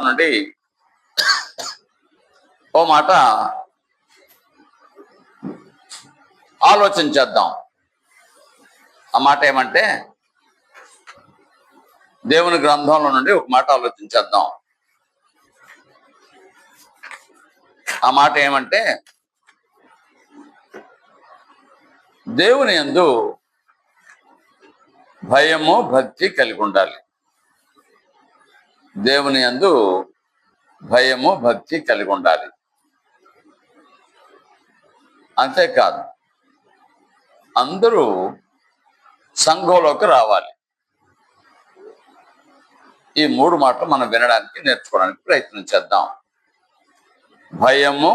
నుండి ఓ మాట ఆలోచించేద్దాం. ఆ మాట ఏమంటే, దేవుని గ్రంథంలో నుండి ఒక మాట ఆలోచించేద్దాం. ఆ మాట ఏమంటే, దేవుని యందు భయము భక్తి కలిగి ఉండాలి. దేవుని యందు భయము భక్తి కలిగి ఉండాలి. అంతేకాదు, అందరూ సంఘంలోకి రావాలి. ఈ మూడు మాటలు మనం వినడానికి నేర్చుకోవడానికి ప్రయత్నం చేద్దాం. భయము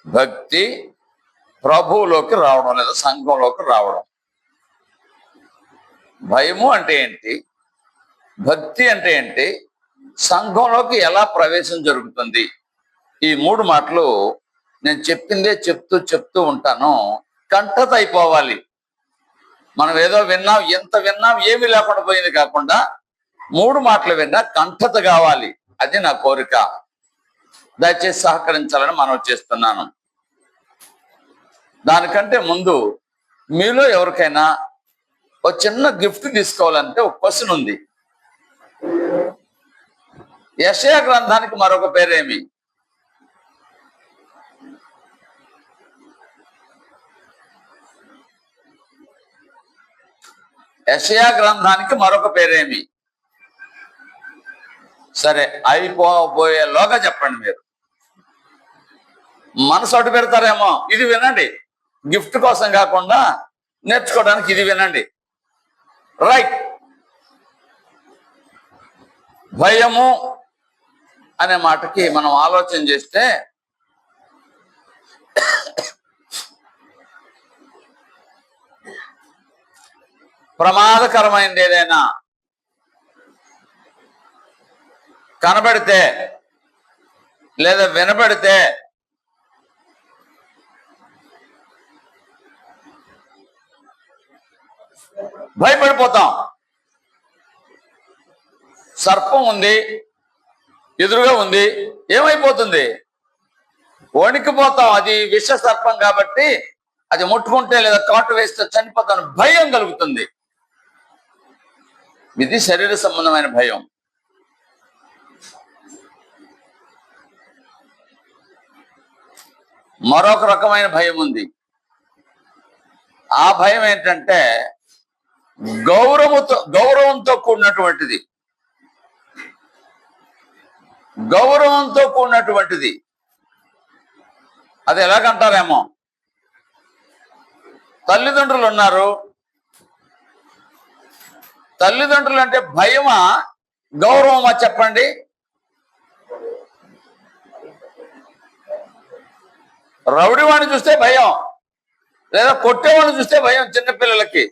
భక్తి ప్రభువులోకి రావడం లేదా సంఘంలోకి రావడం. భయము అంటే ఏంటి, భక్తి అంటే ఏంటి, సంఘంలోకి ఎలా ప్రవేశం జరుగుతుంది, ఈ మూడు మాటలు నేను చెప్పిందే చెప్తూ ఉంటాను. కంఠత అయిపోవాలి. మనం ఏదో విన్నాం, ఎంత విన్నాం, ఏమీ లేకుండా పోయింది కాకుండా మూడు మాటలు విన్నా కంఠత కావాలి. అది నా కోరిక. దయచేసి సహకరించాలని మనవి చేస్తున్నాను. దానికంటే ముందు మీలో ఎవరికైనా ఒక చిన్న గిఫ్ట్ తీసుకోవాలంటే ఒక క్వశ్చన్ ఉంది. యెషయా గ్రంథానికి మరొక పేరేమి? యెషయా గ్రంథానికి మరొక పేరేమి? సరే, అయిపోబోయేలోగా చెప్పండి. మీరు మనసు అటు పెడతారేమో. ఇది వినండి, గిఫ్ట్ కోసం కాకుండా నేర్చుకోవడానికి ఇది వినండి. రైట్. భయము అనే మాటకి మనం ఆలోచన చేస్తే ప్రమాదకరమైనది ఏదైనా కనబడితే లేదా వినబడితే భయపడిపోతాం. సర్పం ఉంది, ఎదురుగా ఉంది, ఏమైపోతుంది? వణికిపోతాం. అది విష సర్పం కాబట్టి అది ముట్టుకుంటే లేదా కాటు వేస్తే చనిపోతాను, భయం కలుగుతుంది. ఇది శరీర సంబంధమైన భయం. మరొక రకమైన భయం ఉంది. ఆ భయం ఏంటంటే గౌరవంతో కూడినటువంటిది. గౌరవంతో కూడినటువంటిది. అది ఎలాగంటారేమో, తల్లిదండ్రులు ఉన్నారు. తల్లిదండ్రులు అంటే భయమా గౌరవమా చెప్పండి? రౌడివాడిని చూస్తే భయం, లేదా కొట్టేవాడిని చూస్తే భయం చిన్నపిల్లలకి.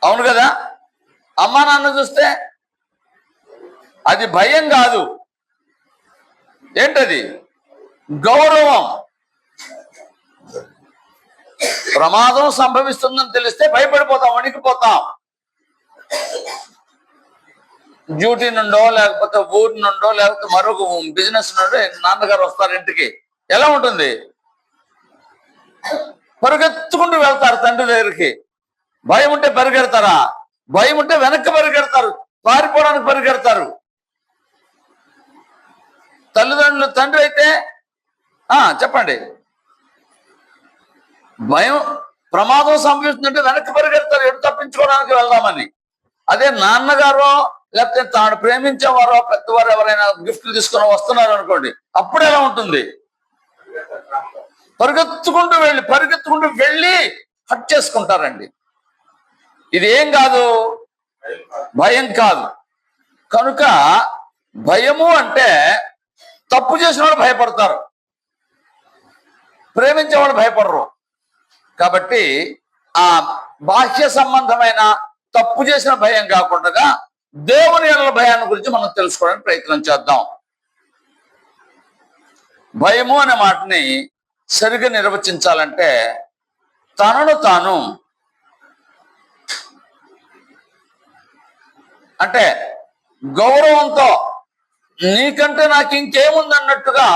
అవును కదా? అమ్మా నాన్న చూస్తే అది భయం కాదు. ఏంటది? గౌరవం. ప్రమాదం సంభవిస్తుందని తెలిస్తే భయపడిపోతాం, వణికిపోతాం. డ్యూటీ నుండో లేకపోతే ఊరి నుండో లేకపోతే మరొక బిజినెస్ నుండో నాన్నగారు వస్తారు ఇంటికి. ఎలా ఉంటుంది? పరిగెత్తుకుంటూ వెళ్తారు తండ్రి దగ్గరికి. భయం ఉంటే పరిగెడతారా? భయం ఉంటే వెనక్కి పరిగెడతారు, పారిపోవడానికి పరిగెడతారు. తల్లిదండ్రులు, తండ్రి అయితే చెప్పండి, భయం ప్రమాదం సంభవిస్తుందంటే వెనక్కి పరిగెడతారు, ఎటు తప్పించుకోవడానికి వెళ్దామని. అదే నాన్నగారో లేకపోతే తాను ప్రేమించేవారో పెద్దవారు ఎవరైనా గిఫ్ట్లు తీసుకుని వస్తున్నారు అనుకోండి, అప్పుడు ఎలా ఉంటుంది? పరిగెత్తుకుంటూ వెళ్ళి హట్ చేసుకుంటారండి. ఇది ఏం కాదు, భయం కాదు. కనుక భయము అంటే తప్పు చేసిన వాళ్ళు భయపడతారు, ప్రేమించేవాళ్ళు భయపడరు. కాబట్టి ఆ బాహ్య సంబంధమైన తప్పు చేసిన భయం కాకుండా దేవుని యొక్క భయాన్ని గురించి మనం తెలుసుకోవడానికి ప్రయత్నం చేద్దాం. భయము అనే మాటని సరిగ్గా నిర్వచించాలంటే తనను తాను అంటే గౌరవంతో నీకంటే నాకు ఇంకేముంది అన్నట్టుగా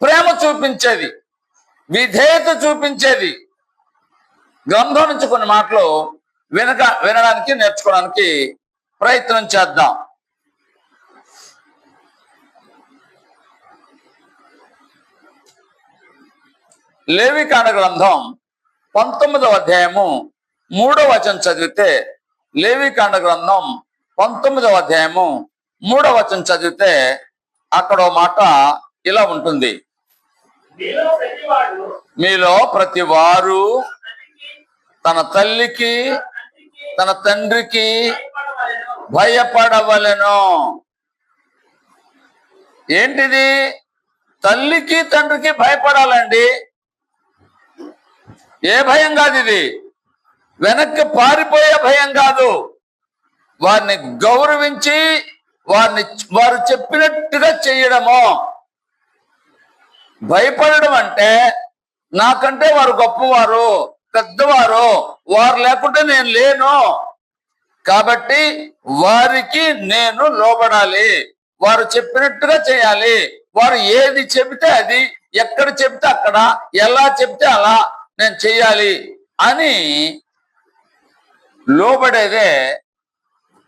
ప్రేమ చూపించేది, విధేయత చూపించేది. గ్రంథం నుంచి కొన్ని మాటలు వినడానికి నేర్చుకోవడానికి ప్రయత్నం చేద్దాం. లేవికాండ గ్రంథం 19వ అధ్యాయము 3వ వచనం చదివితే, లేవికాండ గ్రంథం 19వ అధ్యాయము 3వ వచనం చదివితే అక్కడ మాట ఇలా ఉంటుంది. మీలో ప్రతి వారు తన తల్లికి తన తండ్రికి భయపడవలెను. ఏంటిది? తల్లికి తండ్రికి భయపడాలండి. ఏ భయం కాదు ఇది, వెనక్కి పారిపోయే భయం కాదు. వారిని గౌరవించి వారు చెప్పినట్టుగా చేయడము. భయపడడం అంటే నాకంటే వారు గొప్పవారు, పెద్దవారు, వారు లేకుంటే నేను లేను, కాబట్టి వారికి నేను లోబడాలి, వారు చెప్పినట్టుగా చేయాలి, వారు ఏది చెబితే అది, ఎక్కడ చెబితే అక్కడ, ఎలా చెబితే అలా నేను చెయ్యాలి అని లోబడేదే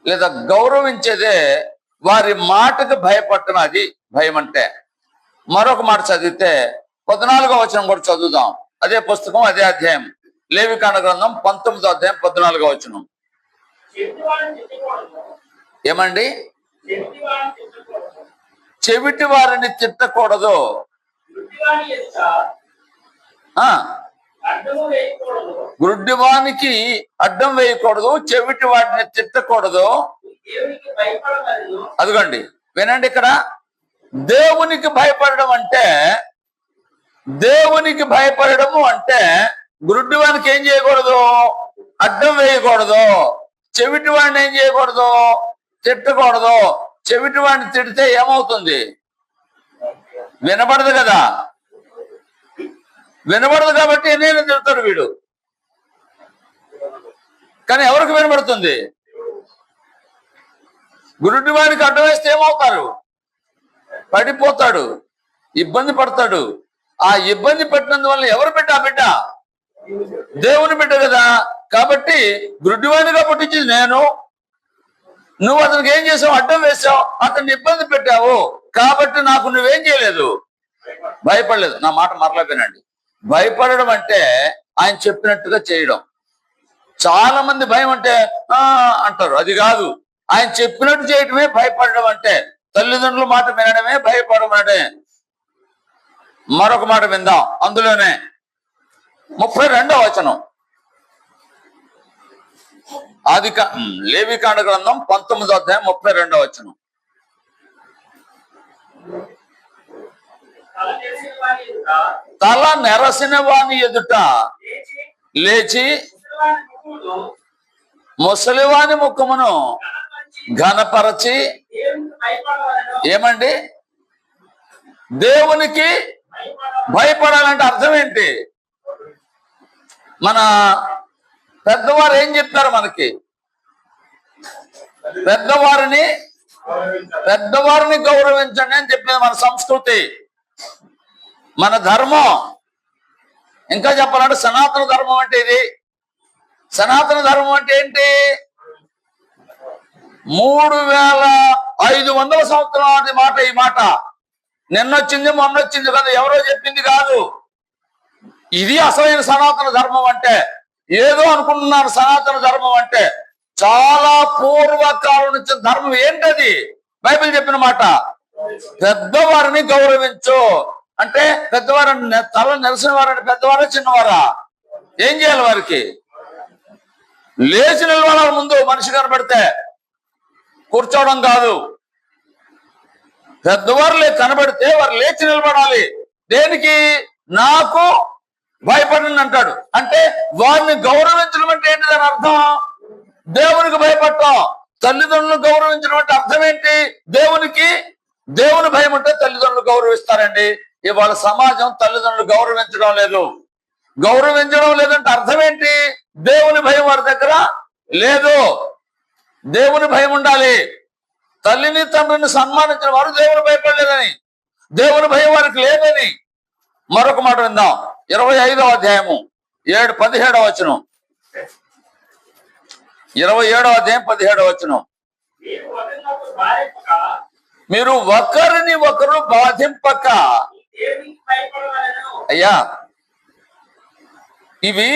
లేదా గౌరవించేదే వారి మాటకు భయపడటం. అది భయం అంటే. మరొక మాట చదివితే 14వ వచనం కూడా చదువుదాం. అదే పుస్తకం, అదే అధ్యాయం, లేవికాండ గ్రంథం 19వ అధ్యాయం 14వ వచనం. ఏమండి? చెవిటి వారిని తిట్టకూడదు, గుడ్డివానికి అడ్డం వేయకూడదు, చెవిటి వాటిని తిట్టకూడదు. అదిగోండి, వినండి, ఇక్కడ దేవునికి భయపడడం అంటే, దేవునికి భయపడము అంటే గుడ్డివానికి ఏం చేయకూడదు? అడ్డం వేయకూడదు. చెవిటి వాడిని ఏం చేయకూడదు? తిట్టకూడదు. చెవిటి వాడిని తిడితే ఏమవుతుంది? వినబడదు కదా. వినబడదు కాబట్టి నేను తిడతాడు వీడు. కానీ ఎవరికి వినబడుతుంది? గురుడి వాడికి అడ్డం వేస్తే ఏమవుతారు? పడిపోతాడు, ఇబ్బంది పడతాడు. ఆ ఇబ్బంది పెట్టినందువల్ల ఎవరు బిడ్డ? ఆ బిడ్డ దేవుని బిడ్డ కదా. కాబట్టి గురుడివాడిగా పుట్టించింది నేను. నువ్వు అతనికి ఏం చేసావు? అడ్డం వేసావు, అతన్ని ఇబ్బంది పెట్టావు. కాబట్టి నాకు నువ్వేం చేయలేదు? భయపడలేదు. నా మాట మరలేపోయినండి. భయపడడం అంటే ఆయన చెప్పినట్టుగా చేయడం. చాలా మంది భయం అంటే అంటారు, అది కాదు. ఆయన చెప్పినట్టు చేయటమే భయపడడం అంటే. తల్లిదండ్రుల మాట వినడమే భయపడడం అంటే. మరొక మాట విందాం, అందులోనే 32వ వచనం, లేవికాండ గ్రంథం 19వ అధ్యాయం 32వ వచనం. తల నెరసిన వాని ఎదుట లేచి ముసలివాని ముఖమును ఘనపరచి. ఏమండి? దేవునికి భయపడాలంటే అర్థం ఏంటి? మన పెద్దవారు ఏం చెప్తారు మనకి? పెద్దవారిని గౌరవించండి అని చెప్పేది మన సంస్కృతి, మన ధర్మం. ఇంకా చెప్పాలంటే సనాతన ధర్మం అంటే ఇది. సనాతన ధర్మం అంటే ఏంటి? 3500 సంవత్సరాల మాట. ఈ మాట నిన్నొచ్చింది, మొన్నొచ్చింది కదా, ఎవరో చెప్పింది కాదు. ఇది అసలైన సనాతన ధర్మం అంటే. ఏదో అనుకుంటున్నారు సనాతన ధర్మం అంటే. చాలా పూర్వకాలం నుంచి ధర్మం ఏంటది? బైబిల్ చెప్పిన మాట, పెద్దవారిని గౌరవించు అంటే. పెద్దవారిని తల నెలసిన వారంటే పెద్దవారా చిన్నవారా? ఏం చేయాలి? వారికి లేచి నిలబడాలి. ముందు మనిషి కనబడితే కూర్చోవడం కాదు. పెద్దవారు కనబడితే వారు లేచి నిలబడాలి. దేనికి? నాకు భయపడండి అంటాడు. అంటే వారిని గౌరవించడం అంటే ఏంటి? దాని అర్థం దేవునికి భయపడటం. తల్లిదండ్రులను గౌరవించడం అంటే అర్థం ఏంటి? దేవుని భయం ఉంటే తల్లిదండ్రులు గౌరవిస్తారండి. ఇవాళ సమాజం తల్లిదండ్రులు గౌరవించడం లేదు. గౌరవించడం లేదంటే అర్థం ఏంటి? దేవుని భయం వారి దగ్గర లేదు. దేవుని భయం ఉండాలి. తల్లిని తండ్రిని సన్మానించిన వారు దేవుని భయపడలేదని, దేవుని భయం వారికి లేదని. మరొక మాట విందాం. 25వ అధ్యాయము 17వ వచనం. 27వ అధ్యాయం 17వ వచనం. మీరు ఒకరిని ఒకరు బాధింపక. అయ్యా, ఇవి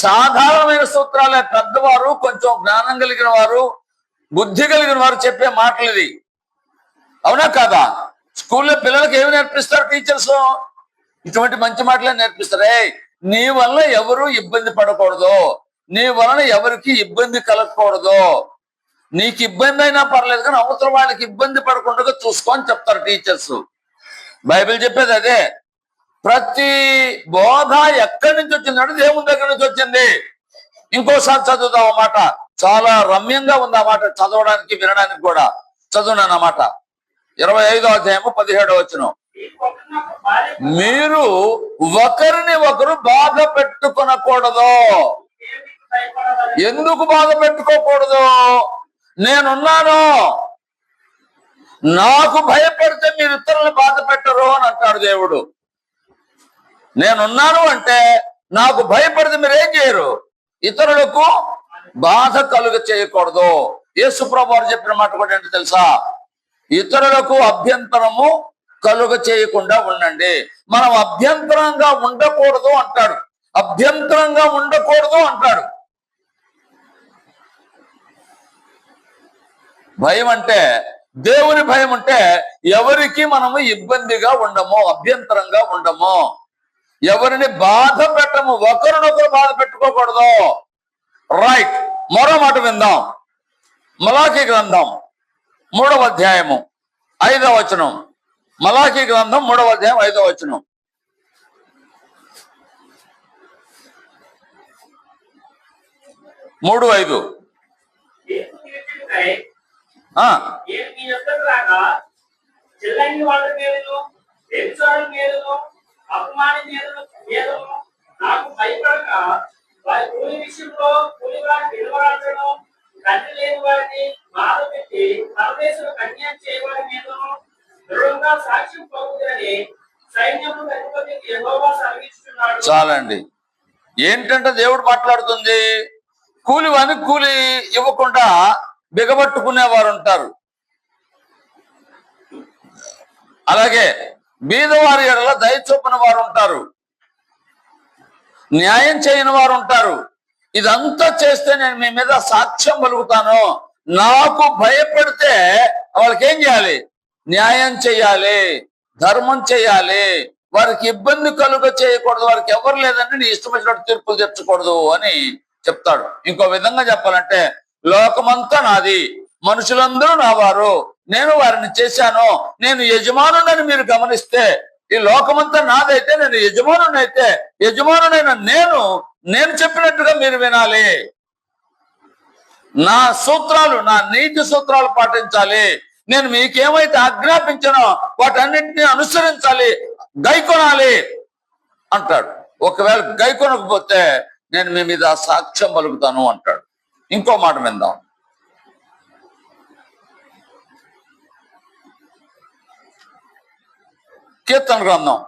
సాధారణమైన సూత్రాలే. పెద్దవారు, కొంచెం జ్ఞానం కలిగిన వారు, బుద్ధి కలిగిన వారు చెప్పే మాటలు ఇది. అవునా కాదా? స్కూల్లో పిల్లలకి ఏమి నేర్పిస్తారు టీచర్స్? ఇటువంటి మంచి మాటలే నేర్పిస్తారు. నీ వల్ల ఎవరు ఇబ్బంది పడకూడదు, నీ వలన ఎవరికి ఇబ్బంది కలగకూడదు, నీకు ఇబ్బంది అయినా పర్లేదు కానీ అవతల వాళ్ళకి ఇబ్బంది పడకుండా చూసుకొని చెప్తారు టీచర్స్. బైబిల్ చెప్పేది అదే. ప్రతి బోధ ఎక్కడి నుంచి వచ్చిందంటే దేవుని దగ్గర నుంచి వచ్చింది. ఇంకోసారి చదువుదాం ఆ మాట. చాలా రమ్యంగా ఉంది ఆ మాట, చదవడానికి వినడానికి కూడా. చదువున్నాను ఆ మాట. 25వ అధ్యాయము 17వ వచనం. మీరు ఒకరిని ఒకరు బాధ పెట్టుకొనకూడదు. ఎందుకు బాధ పెట్టుకోకూడదు? నేనున్నాను, నాకు భయపడితే మీరు ఇతరులను బాధ పెట్టరు అని అంటాడు దేవుడు. నేనున్నాను అంటే నాకు భయపడితే మీరు ఏం చేయరు? ఇతరులకు బాధ కలుగ చేయకూడదు. యేసు ప్రభువు వారు చెప్పిన మాట కూడా ఏంటో తెలుసా? ఇతరులకు అభ్యంతరము కలుగ చేయకుండా ఉండండి. మనం అభ్యంతరంగా ఉండకూడదు అంటాడు. అభ్యంతరంగా ఉండకూడదు అంటాడు. భయం అంటే, దేవుని భయం అంటే ఎవరికి మనము ఇబ్బందిగా ఉండము, అభ్యంతరంగా ఉండము, ఎవరిని బాధ పెట్టము, ఒకరినొకరు బాధ పెట్టుకోకూడదు. రైట్. మరో మాట విందాం. మలాకీ గ్రంథం 3వ అధ్యాయము 5వ వచనం. మలాకీ గ్రంథం 3వ అధ్యాయం 5వ వచనం. మూడు 5. చాలండి. ఏంటంటే దేవుడు మాట్లాడుతుంది, కూలివాని కూలి ఇవ్వకుండా బిగబట్టుకునేవారు ఉంటారు. అలాగే బీదవారి ఎడల దయ చూపిన వారు ఉంటారు, న్యాయం చేయని వారు ఉంటారు. ఇదంతా చేస్తే నేను మీ మీద సాక్ష్యం పలుకుతాను. నాకు భయపడితే వాళ్ళకి ఏం చేయాలి? న్యాయం చేయాలి, ధర్మం చేయాలి, వారికి ఇబ్బంది కలుగ చేయకూడదు, వారికి ఎవరు లేదని నీ ఇష్టం వచ్చినట్టు తీర్పులు తెచ్చకూడదు అని చెప్తాడు. ఇంకో విధంగా చెప్పాలంటే, లోకమంతా నాది, మనుషులందరూ నా వారు, నేను వారిని చేశాను, నేను యజమానుడని మీరు గమనిస్తే, ఈ లోకమంతా నాదైతే, నేను యజమానునైతే, యజమానునైన నేను చెప్పినట్టుగా మీరు వినాలి. నా సూత్రాలు, నా నీతి సూత్రాలు పాటించాలి. నేను మీకేమైతే ఆజ్ఞాపించానో వాటన్నింటినీ అనుసరించాలి, గైకొనాలి అంటాడు. ఒకవేళ గైకొనకపోతే నేను మీ మీద సాక్ష్యం పలుకుతాను అంటాడు. ఇంకో మాట విందాం. కీర్తన గ్రంథం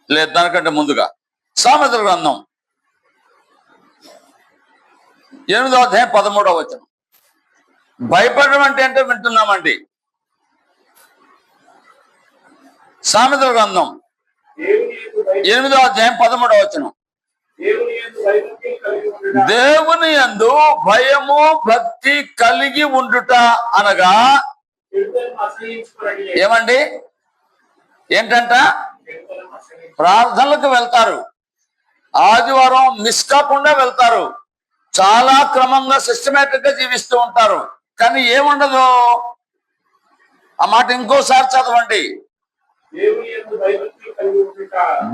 లేదు, దానికంటే ముందుగా సామెతల గ్రంథం 8వ అధ్యాయం 13వ వచనం. భయపడడం అంటే వింటున్నామండి. సామెతల గ్రంథం 8వ అధ్యాయం 13వ వచనం. దేవుని యందు భయము భక్తి కలిగి ఉండుట అనగా ఏమండి? ఏంటంట? ప్రార్థనలకు వెళ్తారు, ఆదివారం మిస్ కాకుండా వెళ్తారు, చాలా క్రమంగా సిస్టమేటిక్ గా జీవిస్తూ ఉంటారు. కానీ ఏముండదు. ఆ మాట ఇంకోసారి చదవండి.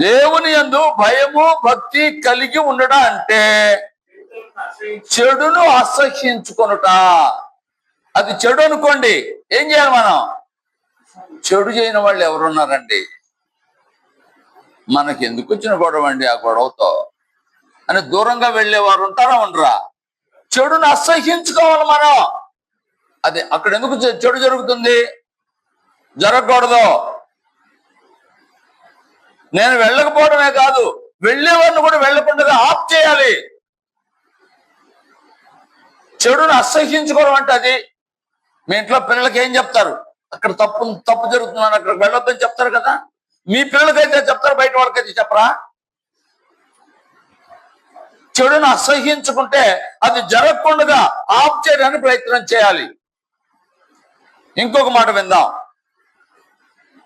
దేవుని యందు భయము భక్తి కలిగి ఉండట అంటే చెడును అసహ్యించుకొనుట. అది చెడు అనుకోండి, ఏం చేయాలి మనం? చెడు చేయని వాళ్ళు ఎవరున్నారండి? మనకి ఎందుకు వచ్చిన గొడవ అండి? ఆ గొడవతో అని దూరంగా వెళ్ళేవారు ఉంటారా ఉండరా? చెడును అసహ్యించుకోవాలి మనం. అది అక్కడ ఎందుకు చెడు జరుగుతుంది? జరగకూడదు. నేను వెళ్ళకపోవడమే కాదు, వెళ్ళేవాడిని కూడా వెళ్ళకుండా ఆఫ్ చేయాలి. చెడును అసహ్యించుకోవడం అంటే అది. మీ ఇంట్లో పిల్లలకి ఏం చెప్తారు? అక్కడ తప్పు జరుగుతున్నాను, అక్కడికి వెళ్ళొద్దని చెప్తారు కదా. మీ పిల్లలకైతే చెప్తారు, బయట వాళ్ళకైతే చెప్పరా? చెడును అసహ్యించుకుంటే అది జరగకుండా ఆఫ్ చేయడానికి ప్రయత్నం చేయాలి. ఇంకొక మాట విందాం.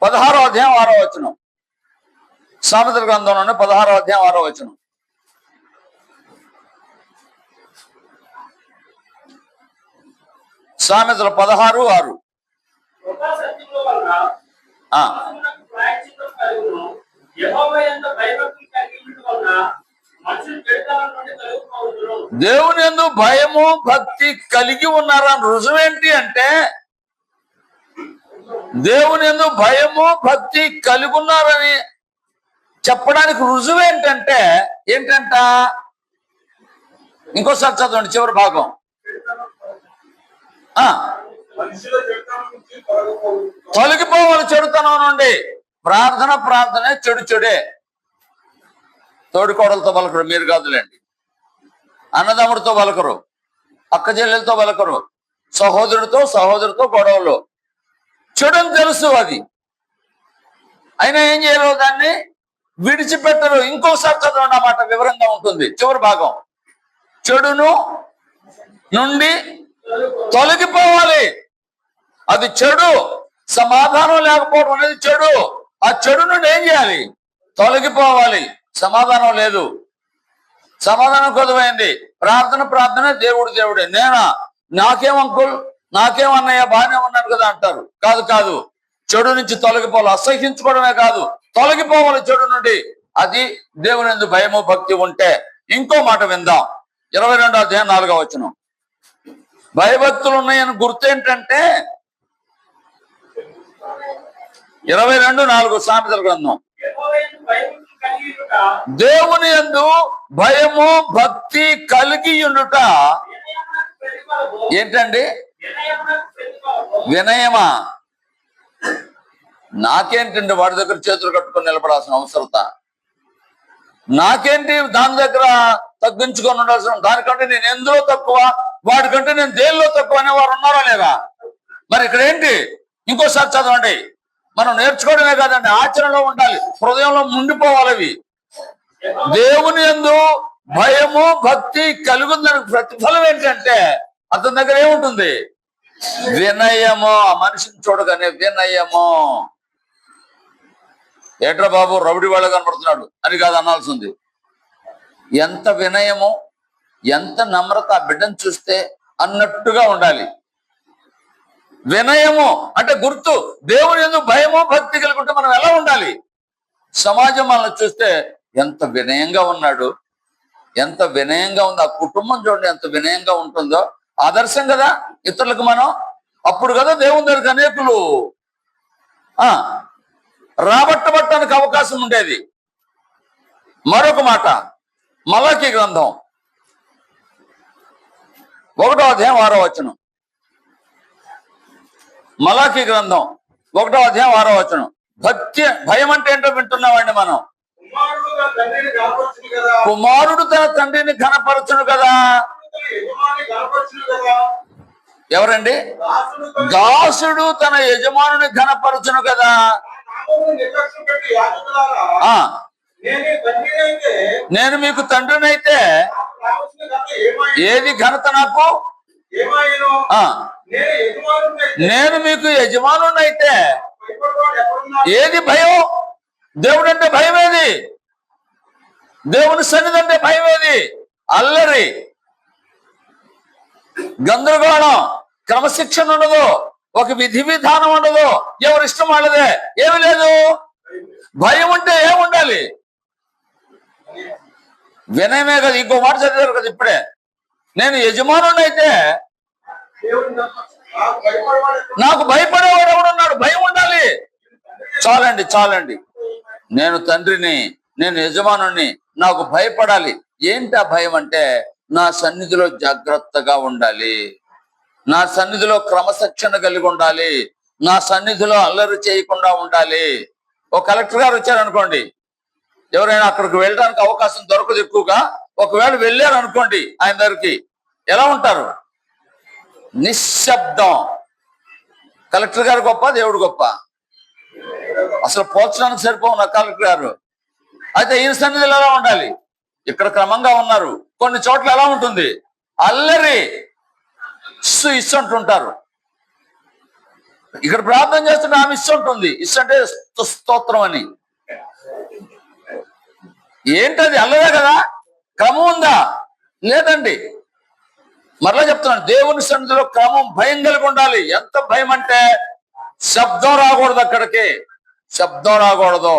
16వ అధ్యాయం 6వ వచనం, సామెతల గ్రంథంలోనే 16వ అధ్యాయం 6వ వచనం. సామెతలు 16:6. దేవుని యందు భయము భక్తి కలిగి ఉన్నారని రుజువేంటి అంటే, దేవుని యందు భయము భక్తి కలిగి ఉన్నారని చెప్పడానికి రుజువేంటంటే ఏంటంట? ఇంకోసారి చదవండి చివరి భాగం. తొలగిపోవాలి చెడుతనం నుండి. ప్రార్థనే చెడే. తోడికోడలతో పలకరు, మీరు కాదులేండి. అన్నదమ్ముడితో పలకరు, అక్క చెల్లెలతో పలకరు, సహోదరుడితో గొడవలు. చెడుని తెలుసు అది, అయినా ఏం చేయరు, దాన్ని విడిచిపెట్టరు. ఇంకోసారి చదవండి, అన్నమాట వివరంగా ఉంటుంది చివరి భాగం. చెడును నుండి తొలగిపోవాలి. అది చెడు. సమాధానం లేకపోవడం అనేది చెడు. ఆ చెడు నుండి ఏం చేయాలి? తొలగిపోవాలి. సమాధానం లేదు, సమాధానం కొద్దుమైంది. ప్రార్థన దేవుడే. నాకేం అంకుల్, నాకేం అన్నయ్య, బాగానే ఉన్నాను కదా అంటారు. కాదు, చెడు నుంచి తొలగిపోవాలి. అసహ్యించుకోవడమే కాదు, తొలగిపోవాలి చెడు నుండి. అది దేవుని యందు భయము భక్తి ఉంటే. ఇంకో మాట విందాం. 22వ అధ్యాయం 4వ వచనం. భయభక్తులు ఉన్నాయని గుర్తేంటంటే 22:4 సామెతల గ్రంథం. దేవుని యందు భయము భక్తి కలిగి ఉండుట ఏంటండి? వినయమా? నాకేంటండి వాడి దగ్గర చేతులు కట్టుకొని నిలబడాల్సిన అవసరత? నాకేంటి దాని దగ్గర తగ్గించుకొని ఉండాల్సిన? దానికంటే నేను ఎందులో తక్కువ, వాడికంటే నేను దేనిలో తక్కువ అనేవారు ఉన్నారా లేదా? మరి ఇక్కడ ఏంటి? ఇంకోసారి చదవండి. మనం నేర్చుకోవడమే కాదండి, ఆచరణలో ఉండాలి, హృదయంలో ఉండిపోవాలి అవి. దేవుని యందు భయము భక్తి కలుగుందని ప్రతిఫలం ఏంటంటే అతని దగ్గర ఏముంటుంది? వినయము. ఆ మనిషిని చూడగానే వినయము. ఏట్రా బాబు రౌడీ వాళ్ళు కనబడుతున్నాడు అని కాదు అనాల్సింది. ఎంత వినయము, ఎంత నమ్రత ఆ బిడ్డను చూస్తే అన్నట్టుగా ఉండాలి. వినయము అంటే గుర్తు. దేవుని యందు భయము భక్తి కలుగుంటే మనం ఎలా ఉండాలి? సమాజం మనల్ని చూస్తే ఎంత వినయంగా ఉన్నాడు, ఎంత వినయంగా ఉంది. ఆ కుటుంబం చూడండి ఎంత వినయంగా ఉంటుందో. ఆదర్శం కదా ఇతరులకు మనం. అప్పుడు కదా దేవుని దగ్గరికి అనేకులు రాబట్టబట్టడానికి అవకాశం ఉండేది. మరొక మాట, మలాకీ గ్రంథం 1వ అధ్యాయం 6వ వచనం. మలాకీ గ్రంథం 1వ అధ్యాయం 6వ వచనం. భయం అంటే ఏంటో వింటున్నామండి మనం. కుమారుడు తన తండ్రిని ఘనపరచును కదా. ఎవరండి? దాసుడు తన యజమానుని ఘనపరచును కదా. నేను మీకు తండ్రినైతే ఏది ఘనత నాకు? నేను మీకు యజమానునైతే ఏది భయం? దేవుడు అంటే భయం ఏది? దేవుని సన్నిధి అంటే భయం ఏది? అల్లరి, గందరగోళం, క్రమశిక్షణ ఉండదు, ఒక విధి విధానం ఉండదు, ఎవరిష్టం వాళ్ళదే, ఏమి లేదు. భయం ఉంటే ఏముండాలి? వినయమే కదా. ఇంకో మాట చదివారు కదా ఇప్పుడే. నేను యజమానునైతే నాకు భయపడేవాడు ఎవడున్నాడు? భయం ఉండాలి. చాలండి. నేను తండ్రిని, నేను యజమానుని, నాకు భయపడాలి. ఏంటి ఆ భయం అంటే, నా సన్నిధిలో జాగ్రత్తగా ఉండాలి, నా సన్నిధిలో క్రమశిక్షణ కలిగి ఉండాలి, నా సన్నిధిలో అల్లరి చేయకుండా ఉండాలి. ఒక కలెక్టర్ గారు వచ్చారనుకోండి, ఎవరైనా అక్కడికి వెళ్ళడానికి అవకాశం దొరకదు ఎక్కువగా. ఒకవేళ వెళ్ళారు అనుకోండి ఆయన దగ్గరికి, ఎలా ఉంటారు? నిశ్శబ్దం. కలెక్టర్ గారు గొప్ప, దేవుడు గొప్ప? అసలు పోల్చడానికి సరిపోవు నా కలెక్టర్ గారు. అయితే ఈయన సన్నిధిలో ఎలా ఉండాలి? ఇక్కడ క్రమంగా ఉన్నారు, కొన్ని చోట్ల ఎలా ఉంటుంది? అల్లరి ఇస్సు అంటుంటారు. ఇక్కడ ప్రార్థన చేస్తుంటే ఆమె ఇస్సు ఉంటుంది. ఇస్సు అంటే స్తోత్రం అని. ఏంటది? అల్లరే కదా? క్రమం ఉందా? లేదండి. మరలా చెప్తున్నాను, దేవుని సన్నిధిలో క్రమం, భయం కలిగి ఉండాలి. ఎంత భయం అంటే శబ్దం రాకూడదు, అక్కడికి శబ్దం రాకూడదు.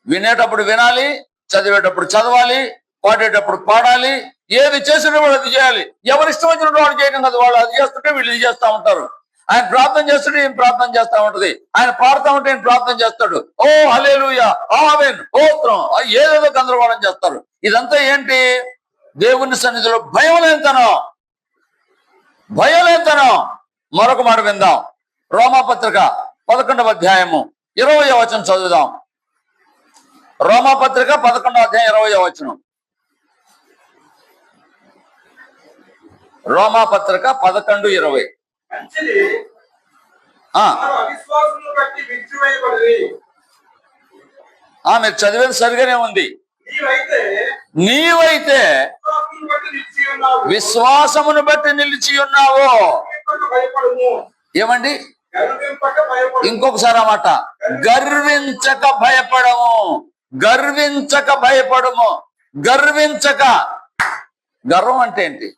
వినేటప్పుడు వినాలి, చదివేటప్పుడు చదవాలి, పాడేటప్పుడు పాడాలి, ఏది చేసినప్పుడు అది చేయాలి. ఎవరి ఇష్టం వచ్చినట్టు వాడు చేయడం కదా. వాళ్ళు అది చేస్తుంటే వీళ్ళు ఇది చేస్తూ ఉంటారు. ఆయన ప్రార్థన చేస్తుంటే ఈయన ప్రార్థన చేస్తూ ఉంటది, ఆయన పాడుతూ ఉంటే ఈయన ప్రార్థన చేస్తాడు. ఓ హల్లెలూయా, ఆమేన్, స్తోత్రం, ఏదేదో గందరగోళం చేస్తారు. ఇదంతా ఏంటి? దేవుని సన్నిధిలో భయం లేనితనం. భయం లేనితనం. మరొక మాట విందాం. రోమాపత్రిక 11వ అధ్యాయము 20వ వచనం చదువుదాం. రోమాపత్రిక 11వ అధ్యాయం 20వ వచనం. రోమాపత్రిక 11:20. మీరు చదివేది సరిగానే ఉంది. నీవైతే విశ్వాసమును బట్టి నిలిచి ఉన్నావు. ఏమండి? ఇంకొకసారి ఆ మాట, గర్వించక భయపడము. గర్వించక భయపడము. గర్వించక. గర్వం అంటే ఏంటి?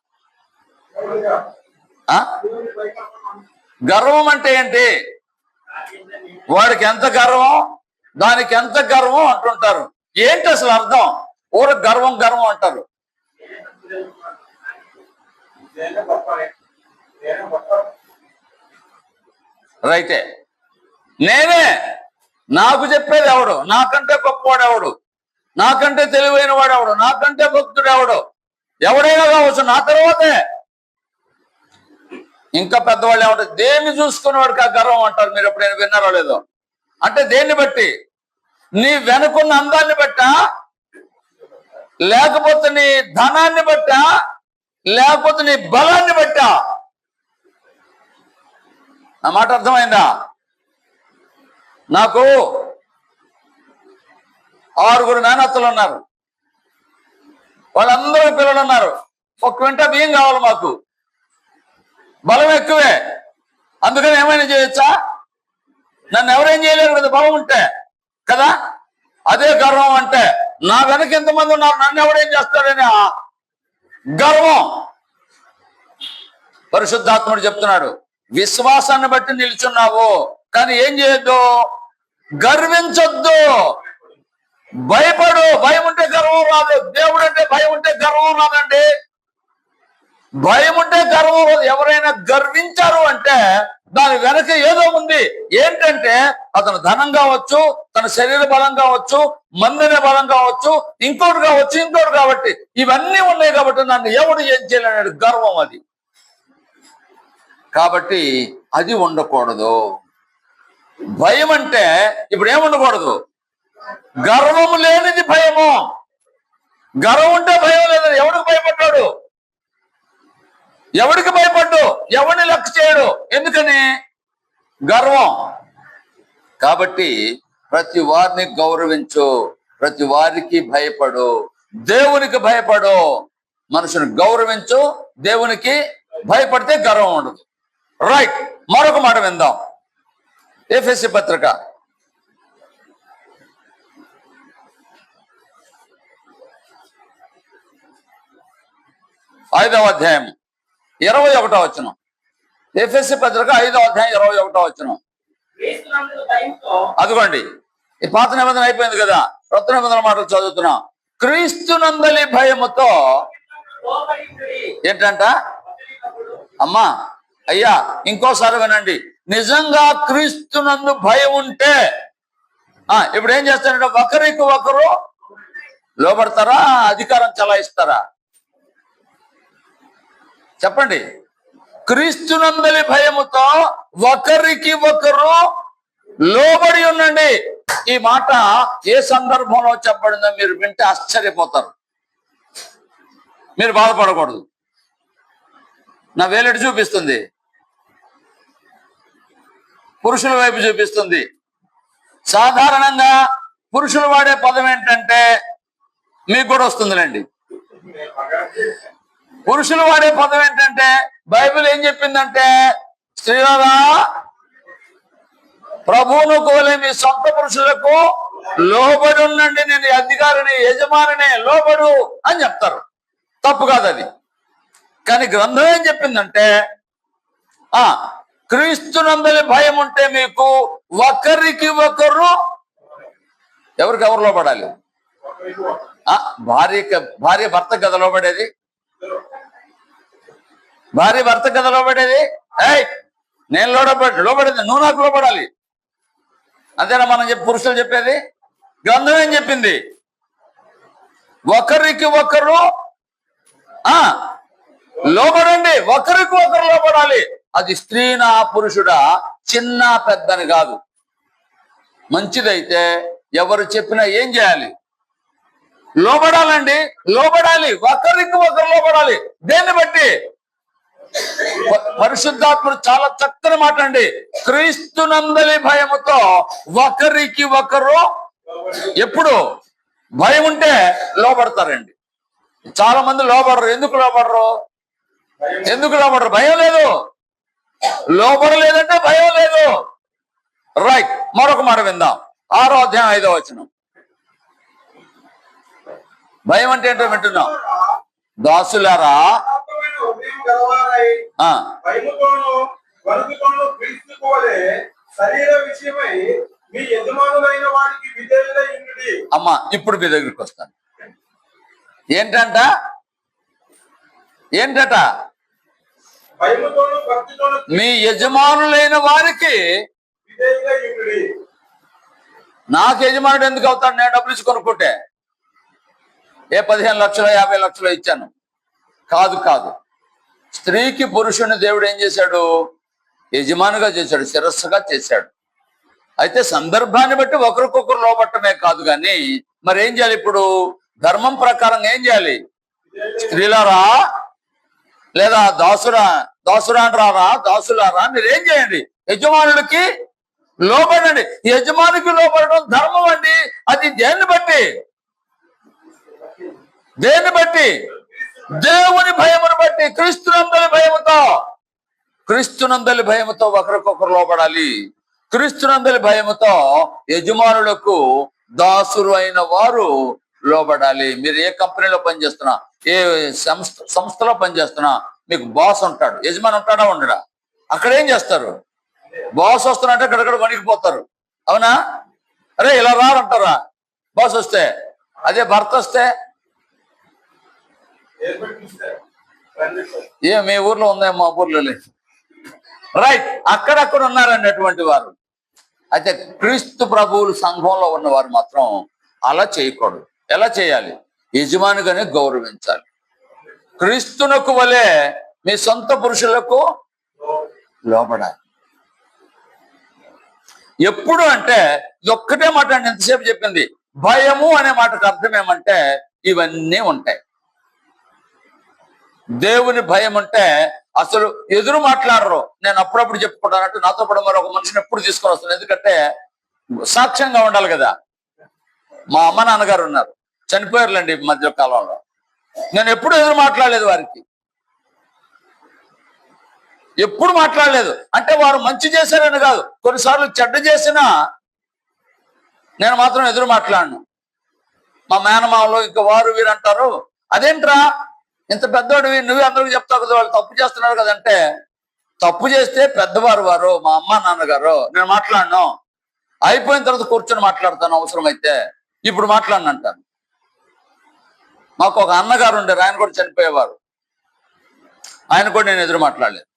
గర్వం అంటే ఏంటి? వాడికి ఎంత గర్వం, దానికి ఎంత గర్వం అంటుంటారు. ఏంటి అసలు అర్థం? ఊర గర్వం గర్వం అంటారు. రైతే, నేనే, నాకు చెప్పేది ఎవడు, నాకంటే గొప్పవాడు ఎవడు, నాకంటే తెలివైన వాడు ఎవడు, నాకంటే భక్తుడు ఎవడు, ఎవడైనా కావచ్చు నా తర్వాతే. ఇంకా పెద్దవాళ్ళు ఏమంటారు? దేన్ని చూసుకుని వాడికి ఆ గర్వం అంటారు. మీరు ఎప్పుడైనా విన్నారో లేదో? అంటే దేన్ని బట్టి? నీ వెనుకున్న అందాన్ని బట్టా, లేకపోతే నీ ధనాన్ని బట్టా, లేకపోతే నీ బలాన్ని బట్టా? నా మాట అర్థమైందా? నాకు 6 మేనత్తలు ఉన్నారు. వాళ్ళందరూ పిల్లలు ఉన్నారు. 1 క్వింటా బియ్యం కావాలి మాకు. బలం ఎక్కువే. అందుకని ఏమైనా చేయొచ్చా? నన్ను ఎవరేం చేయలేరు కదా, బలం ఉంటే కదా. అదే గర్వం అంటే, నా వెనక ఎంతమంది ఉన్నారు, నన్ను ఎవడేం చేస్తాడని గర్వం. పరిశుద్ధాత్ముడు చెప్తున్నాడు, విశ్వాసాన్ని బట్టి నిల్చున్నావు, కానీ ఏం చేయొద్దు? గర్వించొద్దు, భయపడు. భయం ఉంటే గర్వం రాదు. దేవుడు అంటే భయం ఉంటే గర్వం రాదండి. భయం ఉంటే గర్వం రాదు. ఎవరైనా గర్వించారు అంటే దాని వెనక ఏదో ఉంది. ఏంటంటే అతను ధనం కావచ్చు, తన శరీర బలం కావచ్చు, మందిర బలం కావచ్చు, ఇంకోటి కావచ్చు, ఇంకోటి. కాబట్టి ఇవన్నీ ఉన్నాయి కాబట్టి నన్ను ఎవడు ఏం చేయలేడు, గర్వం అది. కాబట్టి అది ఉండకూడదు. భయం అంటే ఇప్పుడు ఏముండకూడదు? గర్వము లేనిది భయము. గర్వం ఉంటే భయం లేదు. ఎవడికి భయపడ్డాడు? ఎవడికి భయపడ్డు? ఎవడిని లెక్క చేయడు. ఎందుకని? గర్వం. కాబట్టి ప్రతి వారిని గౌరవించు, ప్రతి వారికి భయపడు, దేవునికి భయపడు. మనుషుని గౌరవించు, దేవునికి భయపడితే గర్వం ఉండదు. రైట్, మరొక మాట విందాం. ఎఫెసీ పత్రిక 5వ అధ్యాయం 21వ వచనం. ఎఫెసీ పత్రిక 5వ అధ్యాయం 21వ వచనం. అదిగోండి, ఈ పాత నిబంధన అయిపోయింది కదా, కొత్త నిబంధన మాటలు చదువుతున్నాం. క్రీస్తునందలి భయముతో ఏంటంట? అమ్మా అయ్యా ఇంకోసారి వినండి. నిజంగా క్రీస్తునందు భయం ఉంటే ఇప్పుడు ఏం చేస్తారంటే ఒకరికి ఒకరు లోబడతారా, అధికారం చలాయిస్తారా? చెప్పండి. క్రీస్తునందలి భయముతో ఒకరికి ఒకరు లోబడి ఉండండి. ఈ మాట ఏ సందర్భంలో చెప్పబడిందో మీరు వింటే ఆశ్చర్యపోతారు. మీరు బాధపడకూడదు. నా వేలెడు చూపిస్తుంది, పురుషుల వైపు చూపిస్తుంది. సాధారణంగా పురుషులు వాడే పదం ఏంటంటే, మీకు కూడా వస్తుందిలేండి. పురుషులు వాడే పదం ఏంటంటే, బైబిల్ ఏం చెప్పిందంటే, స్త్రీలారా ప్రభువును కోలే మీ సొంత పురుషులకు లోబడి ఉండండి, నేను అధికారిని, యజమానిని, లోబడు అని చెప్తారు. తప్పు కాదు అది. కానీ గ్రంథం ఏం చెప్పిందంటే, క్రీస్తునందలి భయం ఉంటే మీకు ఒకరికి ఒకరు, ఎవరికి ఎవరు లోబడాలి? భార్య భర్త కదా లోబడేది, భార్య భర్త కదా లోబడేది. నేను లోబడేది, నువ్వు నాకు లోబడాలి. అంతేనా మనం పురుషులు చెప్పేది? గ్రంథం ఏం చెప్పింది? ఒకరికి ఒకరు లోబడండి, ఒకరికి ఒకరు లోబడాలి. అది స్త్రీనా పురుషుడా, చిన్న పెద్దని కాదు. మంచిదైతే ఎవరు చెప్పినా ఏం చేయాలి? లోబడాలండి, లోబడాలి, ఒకరికి ఒకరు లోబడాలి. దేన్ని బట్టి? పరిశుద్ధాత్ముడు చాలా చక్కని మాట అండి. క్రీస్తునందలి భయముతో ఒకరికి ఒకరు, ఎప్పుడు భయం ఉంటే లోబడతారండి. చాలా మంది లోబడరు. ఎందుకు లోబడరు? భయం లేదు. లోబడలేదంటే భయం లేదు. రైట్. మరొక మాట విందాం. 6వ అధ్యాయం 5వ వచనం. భయం అంటే ఏంటో వింటున్నాం. దాసులారా అమ్మా, ఇప్పుడు మీ దగ్గరికి వస్తాను. ఏంటట? మీ యజమానులైన వారికి. నాకు యజమానుడు ఎందుకు అవుతాడు? నేను డబ్బులు ఇచ్చి కొనుక్కుంటే 15 లక్షలు 50 లక్షలు ఇచ్చాను. కాదు. స్త్రీకి పురుషుని దేవుడు ఏం చేశాడు? యజమానిగా చేశాడు, శిరస్సుగా చేశాడు. అయితే సందర్భాన్ని బట్టి ఒకరికొకరు లోబట్టమే కాదు. కానీ మరి ఏం చేయాలి? ఇప్పుడు ధర్మం ప్రకారం ఏం చేయాలి? స్త్రీలారా లేదా దాసులారా మీరేం చేయండి? యజమానుడికి లోబడండి. యజమానికి లోబడడం ధర్మం అండి. అది దేన్ని బట్టి? దేవుని భయమును బట్టి. క్రీస్తునందలి భయముతో ఒకరికొకరు లోబడాలి. క్రీస్తునందలి భయముతో యజమానులకు దాసులు అయిన వారు లోబడాలి. మీరు ఏ కంపెనీలో పనిచేస్తున్నా, ఏ సంస్థలో పనిచేస్తున్నా, మీకు బాస్ ఉంటాడు. యజమాని ఉంటాడా ఉండడా? అక్కడ ఏం చేస్తారు? బాస్ వస్తున్నట్టే అక్కడక్కడ వణికిపోతారు. అవునా? అరే ఇలా రారంటారా బాస్ వస్తే? అదే భర్త వస్తే మీ ఊర్లో ఉందా? మా ఊర్లో లేదు. రైట్. అక్కడక్కడ ఉన్నారండి అటువంటి వారు. అయితే క్రీస్తు ప్రభువులు సంఘంలో ఉన్నవారు మాత్రం అలా చేయకూడదు. ఎలా చేయాలి? యజమానిగానే గౌరవించాలి. క్రీస్తునకు వలె మీ సొంత పురుషులకు లోబడాలి. ఎప్పుడు అంటే ఒక్కటే మాట అండి, ఎంతసేపు చెప్పింది. భయము అనే మాటకు అర్థం ఏమంటే ఇవన్నీ ఉంటాయి. దేవుని భయం అంటే అసలు ఎదురు మాట్లాడరు. నేను అప్పుడప్పుడు చెప్పుకుంటానంటే నాతో పాటు మరొక మనిషిని ఎప్పుడు తీసుకొని వస్తాను. ఎందుకంటే సాక్ష్యంగా ఉండాలి కదా. మా అమ్మ నాన్నగారు ఉన్నారు, చనిపోయారులేండి మధ్య కాలంలో. నేను ఎప్పుడు ఎదురు మాట్లాడలేదు వారికి, ఎప్పుడు మాట్లాడలేదు. అంటే వారు మంచి చేశారని కాదు, కొన్నిసార్లు చెడ్డ చేసినా నేను మాత్రం ఎదురు మాట్లాడను. మా మేనమామలో ఇంకా వారు వీరు అంటారు, అదేంట్రా ఇంత పెద్దవాడివి నువ్వే అందరికి చెప్తావు కదా, వాళ్ళు తప్పు చేస్తున్నారు కదంటే, తప్పు చేస్తే పెద్దవారు వారు, మా అమ్మ నాన్నగారు, నేను మాట్లాడను. అయిపోయిన తర్వాత కూర్చొని మాట్లాడతాను అవసరమైతే, ఇప్పుడు మాట్లాడను అంటాను. మాకు ఒక అన్నగారు ఉండేరు, ఆయన కూడా చనిపోయేవారు. ఆయన కూడా నేను ఎదురు మాట్లాడలేదు.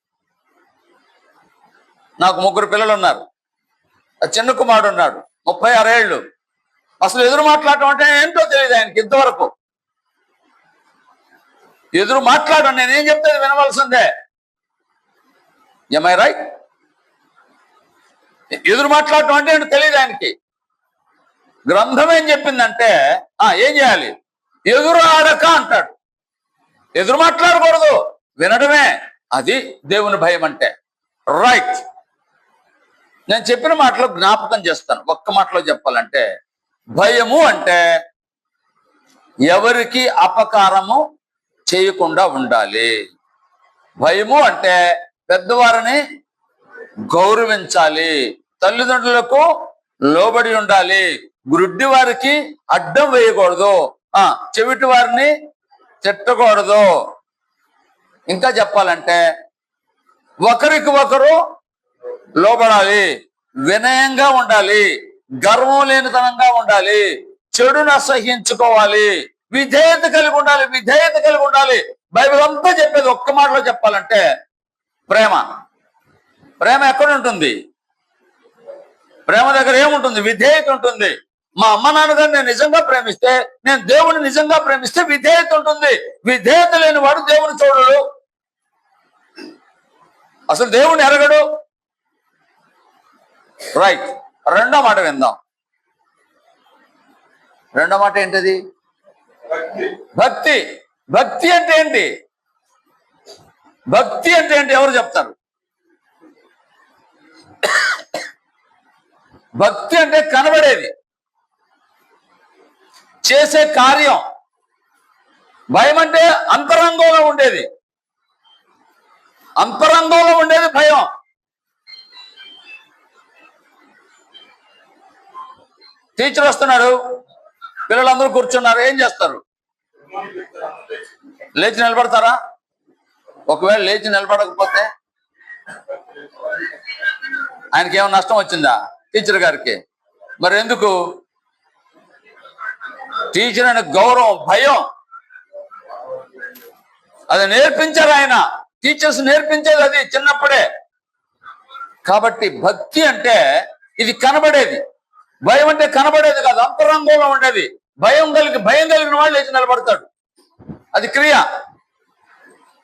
నాకు 3 పిల్లలు ఉన్నారు. చిన్న కుమారుడు ఉన్నాడు, 36 ఏళ్ళు. అసలు ఎదురు మాట్లాడటం అంటే ఏంటో తెలియదు ఆయనకి ఇంతవరకు. ఎదురు మాట్లాడడం, నేనేం చెప్తే వినవలసిందే. ఎమ్ ఐ రైట్? ఎదురు మాట్లాడటం అంటే ఏంటో తెలియదు ఆయనకి. గ్రంథం ఏం చెప్పిందంటే ఏం చేయాలి? ఎదురు ఆడక అంటాడు. ఎదురు మాట్లాడకూడదు, వినడమే. అది దేవుని భయం అంటే. రైట్. నేను చెప్పిన మాటలో జ్ఞాపకం చేస్తాను. ఒక్క మాటలో చెప్పాలంటే, భయము అంటే ఎవరికి అపకారము చేయకుండా ఉండాలి. భయము అంటే పెద్దవారిని గౌరవించాలి, తల్లిదండ్రులకు లోబడి ఉండాలి, గుడ్డి వారికి అడ్డం వేయకూడదు, చెవిటి వారిని తిట్టకూడదు. ఇంకా చెప్పాలంటే ఒకరికి ఒకరు లోబడాలి, వినయంగా ఉండాలి, గర్వం లేనితనంగా ఉండాలి, చెడును అసహించుకోవాలి, విధేయత కలిగి ఉండాలి, విధేయత కలిగి ఉండాలి. బైబిల్ అంతా చెప్పేది ఒక్క మాటలో చెప్పాలంటే ప్రేమ. ప్రేమ ఎక్కడ ఉంటుంది? ప్రేమ దగ్గర ఏముంటుంది? విధేయత ఉంటుంది. మా అమ్మ నాన్నగారు నేను నిజంగా ప్రేమిస్తే, నేను దేవుని నిజంగా ప్రేమిస్తే విధేయత ఉంటుంది. విధేయత లేని వాడు దేవుని చూడడు, అసలు దేవుని ఎరగడు. రైట్. రెండో మాట విందాం. రెండో మాట ఏంటది? భక్తి. భక్తి అంటే ఏంటి? భక్తి అంటే ఏంటి? ఎవరు చెప్తారు? భక్తి అంటే కనబడేది, చేసే కార్యం. భయం అంటే అంతరంగంలో ఉండేది. అంతరంగంలో ఉండేది భయం. టీచర్ వస్తున్నాడు, పిల్లలందరూ కూర్చున్నారు, ఏం చేస్తారు? లేచి నిలబడతారా? ఒకవేళ లేచి నిలబడకపోతే ఆయనకి ఏమైనా నష్టం వచ్చిందా? టీచర్ గారికి. మరి ఎందుకు? టీచర్ అనే గౌరవం, భయం, అది నేర్పించారు ఆయన. టీచర్స్ నేర్పించేది అది చిన్నప్పుడే. కాబట్టి భక్తి అంటే ఇది కనబడేది. భయం అంటే కనబడేది కాదు, అంతరంగంలో ఉండేది. భయం కలిగిన వాడు లేచి నిలబడతాడు, అది క్రియ.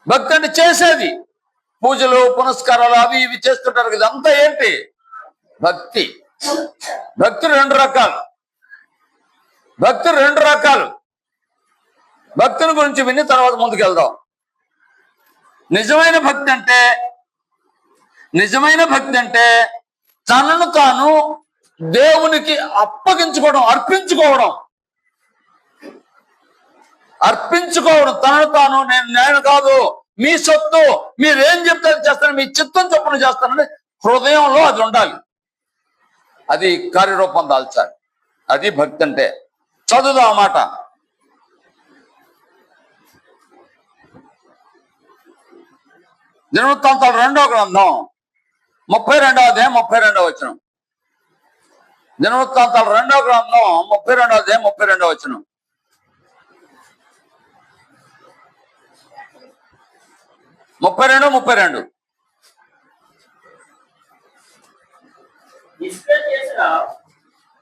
భక్తి అంటే చేసేది. పూజలు పునస్కారాలు అవి ఇవి చేస్తుంటారు కదా, అంతా ఏంటి? భక్తి. భక్తి రెండు రకాలు. భక్తి రెండు రకాలు. భక్తిని గురించి విని తర్వాత ముందుకెళ్దాం. నిజమైన భక్తి అంటే తనను తాను దేవునికి అప్పగించుకోవడం, అర్పించుకోవడం. తనను తాను నేను కాదు, మీ సొత్తు, మీరేం చెప్తే చేస్తాను, మీ చిత్తం చొప్పున చేస్తానని హృదయంలో అది ఉండాలి. అది కార్యరూపం దాల్చాలి. అది భక్తి అంటే. చదువుదాం ఆ మాట. దినవృత్తాంతాలు 2వ గ్రంథం 32వ అధ్యాయం 32వ వచనం. దినవృత్తాంతాలు 2వ గ్రంథం 32వ అధ్యాయం 32వ వచనం. ముప్పై రెండు.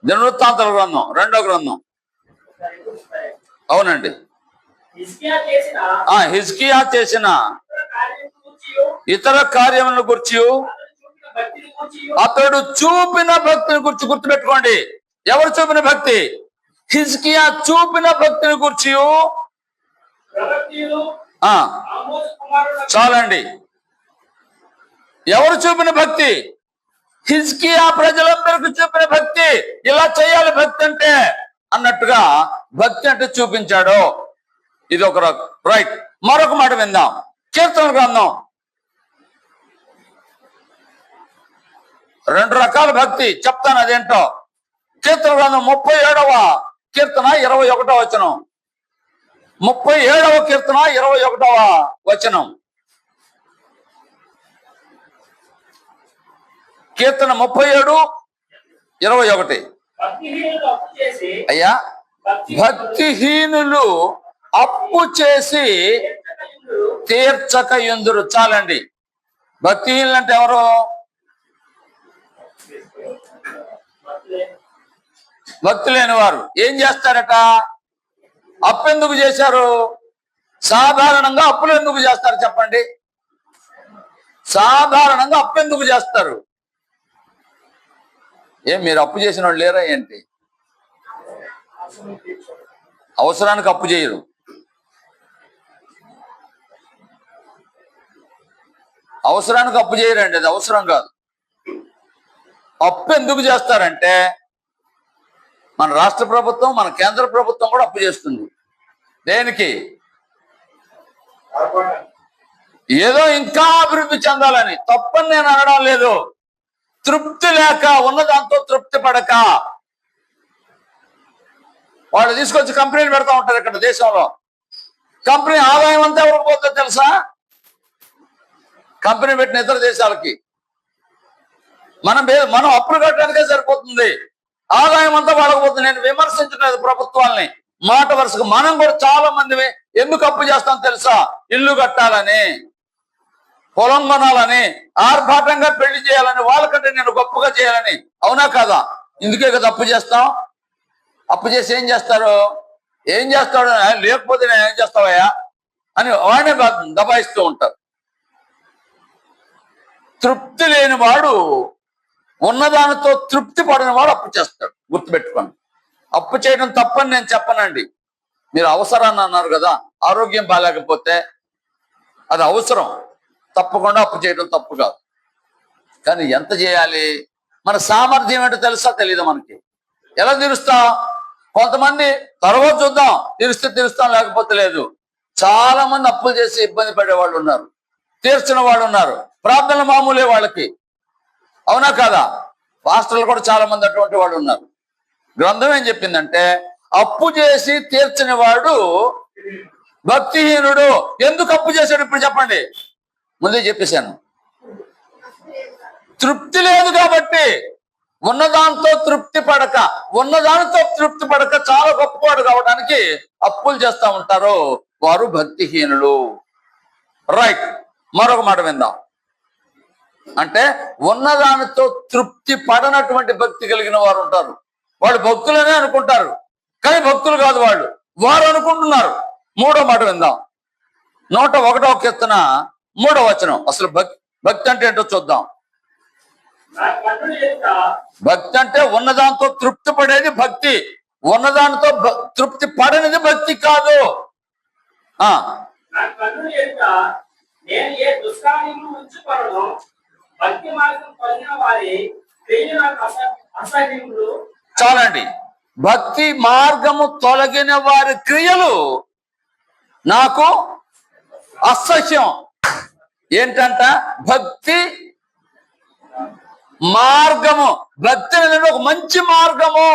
దినవృత్తాంతాల గ్రంథం 2వ గ్రంథం. అవునండి. హిజ్కియా చేసిన ఇతర కార్యములను గురించి, అతడు చూపిన భక్తిని గురించి గుర్తుపెట్టుకోండి. ఎవరు చూపిన భక్తి? హిజ్కియా చూపిన భక్తిని గురించి. చాలండి. ఎవరు చూపిన భక్తి? హిజ్కియా ప్రజలందరికీ చూపిన భక్తి. ఇలా చేయాలి భక్తి అంటే అన్నట్టుగా భక్తి అంటే చూపించాడు. ఇది ఒక రైట్. మరొక మాట విందాం. కీర్తన గ్రంథం. 2 రకాల భక్తి చెప్తాను, అదేంటో. కీర్తన గ్రంథం 37వ కీర్తన 21వ వచనం. 37వ కీర్తన 21వ వచనం. కీర్తన 37:21. అయ్యా, భక్తిహీనులు అప్పు చేసి తీర్చక యుందురు. చాలండి. భక్తిహీనులు అంటే ఎవరు? భక్తి లేని వారు ఏం చేస్తారట? అప్పు ఎందుకు చేశారు? సాధారణంగా అప్పులు ఎందుకు చేస్తారు చెప్పండి? సాధారణంగా అప్పు ఎందుకు చేస్తారు? మీరు అప్పు చేసిన వాళ్ళు లేరా ఏంటి? అవసరానికి అప్పు చేయరు. అవసరానికి అప్పు చేయరండి, అది అవసరం కాదు. అప్పు ఎందుకు చేస్తారంటే మన రాష్ట్ర ప్రభుత్వం, మన కేంద్ర ప్రభుత్వం కూడా అప్పు చేస్తుంది. దేనికి? ఏదో ఇంకా అభివృద్ధి చెందాలని. తప్పని నేను అనడం లేదు. తృప్తి లేక, ఉన్నదాంతో తృప్తి పడక వాళ్ళు తీసుకొచ్చి కంపెనీలు పెడతా ఉంటారు ఇక్కడ దేశంలో. కంపెనీ ఆదాయం అంతా ఎవరికి పోతుందో తెలుసా? కంపెనీ పెట్టిన ఇతర దేశాలకి. మనం అప్పులు కట్టడానికే సరిపోతుంది, ఆదాయం అంతా వాళ్ళకపోతుంది. నేను విమర్శించలేదు ప్రభుత్వాల్ని, మాట వరుసకు. మనం కూడా చాలా మంది ఎందుకు అప్పు చేస్తాం తెలుసా? ఇల్లు కట్టాలని, పొలం కొనాలని, ఆర్భాటంగా పెళ్లి చేయాలని, వాళ్ళకంటే నేను గొప్పగా చేయాలని. అవునా కాదా? ఇందుకే కదా అప్పు చేస్తాం. అప్పు చేసి ఏం చేస్తారు? ఏం చేస్తాడు? లేకపోతే నేను ఏం చేస్తావయ్యా అని వాడిని దబాయిస్తూ ఉంటారు. తృప్తి లేని వాడు, ఉన్నదానితో తృప్తి పడిన వాడు అప్పు చేస్తాడు. గుర్తుపెట్టుకోండి. అప్పు చేయడం తప్పని నేను చెప్పనండి. మీరు అవసరాన్ని అన్నారు కదా, ఆరోగ్యం బాగాలేకపోతే అది అవసరం, తప్పకుండా అప్పు చేయడం తప్పు కాదు. కానీ ఎంత చేయాలి? మన సామర్థ్యం ఏంటో తెలుసా? తెలీదు మనకి. ఎలా తీరుస్తాం? కొంతమంది తర్వాత చూద్దాం, తీరిస్తే తీరుస్తాం, లేకపోతే లేదు. చాలా మంది అప్పులు చేసి ఇబ్బంది పడే వాళ్ళు ఉన్నారు, తీర్చిన వాళ్ళు ఉన్నారు. ప్రార్థనలు మామూలే వాళ్ళకి. అవునా కాదా? పాస్టర్లు కూడా చాలా మంది అటువంటి వాళ్ళు ఉన్నారు. గ్రంథం ఏం చెప్పిందంటే అప్పు చేసి తీర్చిన వాడు భక్తిహీనుడు. ఎందుకు అప్పు చేశాడు ఇప్పుడు చెప్పండి? ముందే చెప్పేశాను. తృప్తి లేదు కాబట్టి. ఉన్నదాంతో తృప్తి పడక చాలా గొప్పవాడు కావడానికి అప్పులు చేస్తా ఉంటారు. వారు భక్తిహీనులు. రైట్. మరొక మాట విందాం. అంటే ఉన్నదానితో తృప్తి పడనటువంటి భక్తి కలిగిన వారు ఉంటారు. వాళ్ళు భక్తులనే అనుకుంటారు, కానీ భక్తులు కాదు వారు అనుకుంటున్నారు. మూడో మాట విందాం. 101వ కీర్తన 3వ వచనం. అసలు భక్తి అంటే ఏంటో చూద్దాం. భక్తి అంటే ఉన్నదాంతో తృప్తి పడేది భక్తి. ఉన్నదానితో తృప్తి పడనిది భక్తి కాదు. చాలండి. భక్తి మార్గము తొలగిన వారి క్రియలు నాకు అసహ్యం. ఏంటంట? భక్తి మార్గము. భక్తి అనేది ఒక మంచి మార్గము,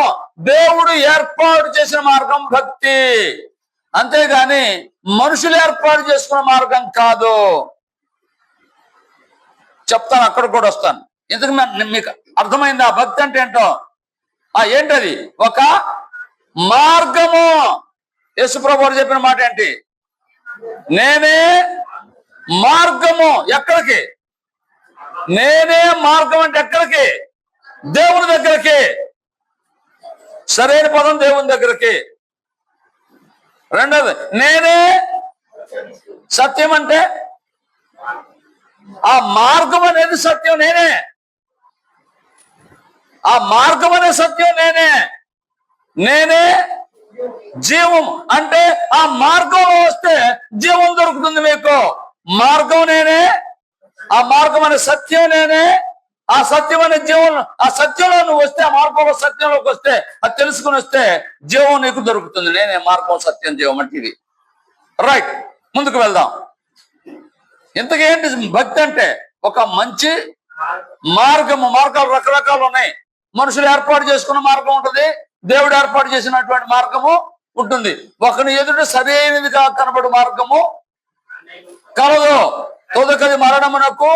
దేవుడు ఏర్పాటు చేసిన మార్గం భక్తి. అంతేగాని మనుషులు ఏర్పాటు చేసుకున్న మార్గం కాదు. చెప్తాను, అక్కడ కూడా వస్తాను. ఎందుకు మీకు అర్థమైందా భక్తి అంటే ఏంటో? ఏంటది? ఒక మార్గము. యేసుప్రభువు చెప్పిన మాట ఏంటి? నేనే మార్గము. ఎక్కడికి? నేనే మార్గం అంటే ఎక్కడికి? దేవుని దగ్గరికి. సరైన పదం దేవుని దగ్గరికి. రెండోది నేనే సత్యం. అంటే ఆ మార్గం అనేది సత్యం నేనే. ఆ మార్గం అనే సత్యం నేనే జీవం. అంటే ఆ మార్గంలో వస్తే జీవం దొరుకుతుంది మీకు. మార్గం నేనే, ఆ మార్గం అనే సత్యం నేనే, ఆ సత్యం అనే జీవం. ఆ సత్యంలో నువ్వు వస్తే, ఆ మార్గంలో సత్యంలోకి వస్తే, అది తెలుసుకుని వస్తే జీవం నీకు దొరుకుతుంది. నేనే మార్గం, సత్యం, జీవం అంటే ఇది. రైట్, ముందుకు వెళ్దాం. ఇంతకేంటి భక్తి అంటే? ఒక మంచి మార్గము. మార్గాలు రకరకాలు ఉన్నాయి. మనుషులు ఏర్పాటు చేసుకున్న మార్గం ఉంటుంది, దేవుడు ఏర్పాటు చేసినటువంటి మార్గము ఉంటుంది. ఒకని ఎదుట సరైనదిగా కనబడు మార్గము కలదు, తొదకది మరణమునకు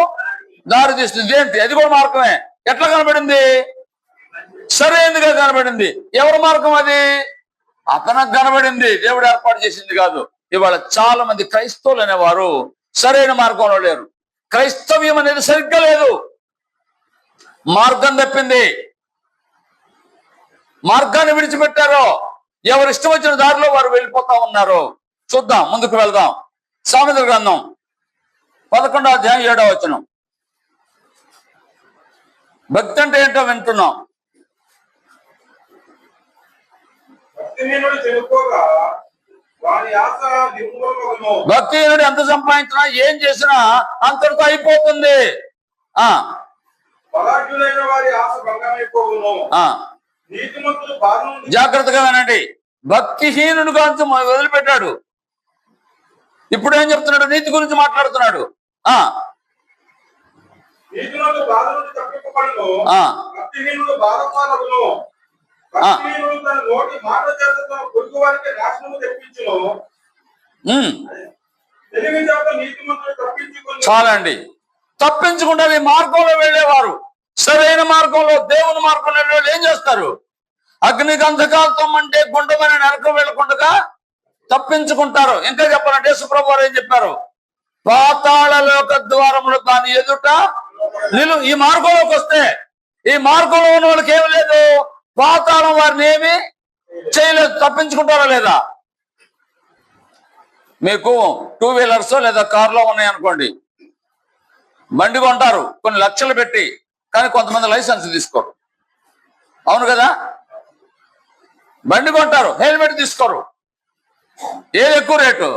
దారి తీస్తుంది. ఏంటి? అది కూడా మార్గమే. ఎట్లా కనబడింది? సరైనదిగా కనబడింది. ఎవరి మార్గం అది? అతనికి కనబడింది, దేవుడు ఏర్పాటు చేసింది కాదు. ఇవాళ చాలా మంది క్రైస్తవులు అనేవారు సరైన మార్గంలో లేరు. క్రైస్తవ్యం అనేది సరిగ్గా లేదు, మార్గం తప్పింది. మార్గాన్ని విడిచిపెట్టారో, ఎవరు ఇష్టం వచ్చిన దారిలో వారు వెళ్ళిపోతా ఉన్నారు. చూద్దాం, ముందుకు వెళ్దాం. సామెతల గ్రంథం 11వ అధ్యాయం 7వ వచనం. భక్తి అంటే ఏంటో వింటున్నాం. భక్తిహీనుడు ఎంత సంపాదించినా ఏం చేసినా అంతటితో అయిపోతుంది. జాగ్రత్తగా వినండి. భక్తిహీనుడు గురించి వదిలిపెట్టాడు. ఇప్పుడు ఏం చెప్తున్నాడు? నీతి గురించి మాట్లాడుతున్నాడు. చాలండి. తప్పించుకుంటే ఈ మార్గంలో వెళ్ళేవారు, సరైన మార్గంలో దేవుని మార్గంలో వెళ్ళేవాళ్ళు ఏం చేస్తారు? అగ్ని గంధకాలతం అంటే గుండమైన నరకం వెళ్ళకుండా తప్పించుకుంటారు. ఇంకా చెప్పాలంటే యేసుప్రభు వారు ఏం చెప్పారు? పాతాళ లోక ద్వారములు దాని ఎదుట నిలువు. ఈ మార్గంలోకి వస్తే, ఈ మార్గంలో ఉన్న వాళ్ళకి ఏమి లేదు, పాతాళం వారిని ఏమి చేయలేదు. తప్పించుకుంటారా లేదా? మీకు 2 వీలర్స్ లేదా కార్లో ఉన్నాయనుకోండి, బండి కొంటారు కొన్ని లక్షలు పెట్టి, కానీ కొంతమంది లైసెన్స్ తీసుకోరు. అవును కదా? బండి కొంటారు, హెల్మెట్ తీసుకోరు. ఏది ఎక్కువ రేటు?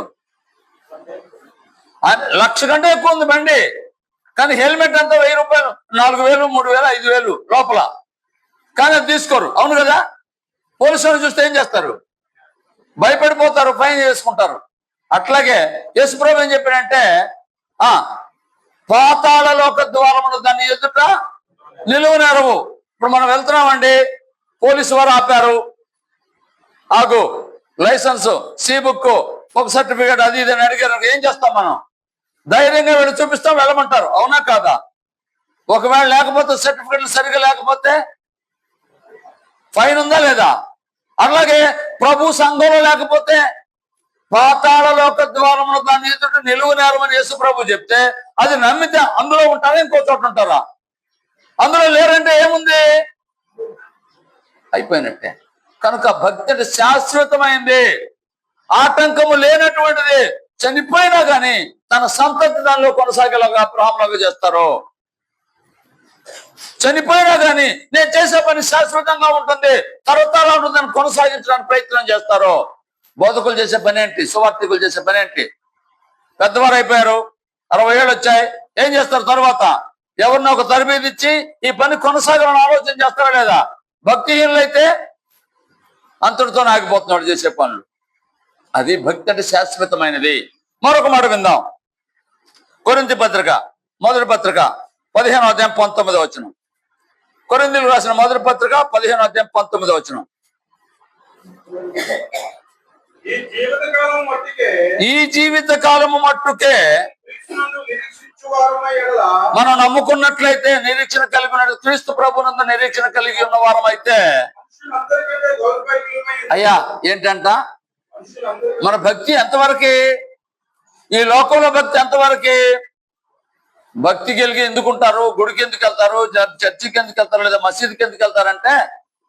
1,00,000 కంటే ఎక్కువ ఉంది బండి, కానీ హెల్మెట్ అంతా 1000 రూపాయలు, 4,000, 3,000, 5,000 లోపల, కానీ అది తీసుకోరు. అవును కదా? పోలీసులు చూస్తే ఏం చేస్తారు? భయపడిపోతారు, ఫైన్ చేసుకుంటారు. అట్లాగే యేసుప్రభు ఏం చెప్పాడంటే, పాతాళ లోక ద్వారములు దాన్ని ఎదుట నిలువు నెరవు. ఇప్పుడు మనం వెళ్తున్నామండి, పోలీసు వారు ఆపారు, ఆగు, లైసెన్స్, సి బుక్, ఒక సర్టిఫికేట్, అది ఇది అని అడిగారు. ఏం చేస్తాం మనం? ధైర్యంగా వెళ్ళి చూపిస్తాం, వెళ్ళమంటారు. అవునా కాదా? ఒకవేళ లేకపోతే, సర్టిఫికేట్లు సరిగా లేకపోతే ఫైన్ ఉందా లేదా? అలాగే ప్రభు సంఘంలో లేకపోతే పాతాళ లోక ద్వారములు దాన్ని ఎదుట నిలువు నేరమని యేసు ప్రభు చెప్తే, అది నమ్మితే అందులో ఉంటారా, ఇంకో చోట ఉంటారా? అందులో లేరంటే ఏముంది? అయిపోయినట్టే. కనుక భక్తి శాశ్వతమైంది, ఆటంకము లేనటువంటిది. చనిపోయినా కానీ తన సంతతి దానిలో కొనసాగేలాగా అబ్రహాములాగా చేస్తారు. చనిపోయినా కానీ నేను చేసే పని శాశ్వతంగా ఉంటుంది, తరతరాలు ఉంటుందని కొనసాగించడానికి ప్రయత్నం చేస్తారు. బోధకులు చేసే పని ఏంటి? సువార్థికులు చేసే పని ఏంటి? పెద్దవారు అయిపోయారు, 60 ఏళ్ళు వచ్చాయి, ఏం చేస్తారు? తర్వాత ఎవరినో ఒక తరబేది ఇచ్చి ఈ పని కొనసాగాలని ఆలోచన చేస్తారా లేదా? భక్తిహీనులైతే అంతటితో ఆగిపోతున్నాడు చేసే పనులు. అది భక్తి అంటే శాశ్వతమైనది. మరొక మాట విందాం. కొరింథీ పత్రిక, మొదటి పత్రిక 15వ అధ్యాయం 19వ వచనం. కొరింథీయులకు రాసిన మొదటి పత్రిక 15వ అధ్యాయం 19వ వచనం. ఈ జీవిత కాలము మట్టుకే మనం నమ్ముకున్నట్లయితే, నిరీక్షణ కలిగిన క్రీస్తు ప్రభునందు నిరీక్షణ కలిగి ఉన్న వారం అయితే, అయ్యా ఏంటంట, మన భక్తి ఎంతవరకు? ఈ లోకంలో భక్తి ఎంతవరకు? భక్తి కలిగి ఎందుకుంటారు? గుడికి ఎందుకు వెళ్తారు? చర్చికి ఎందుకు వెళ్తారు? లేదా మసీదుకి ఎందుకు వెళ్తారంటే,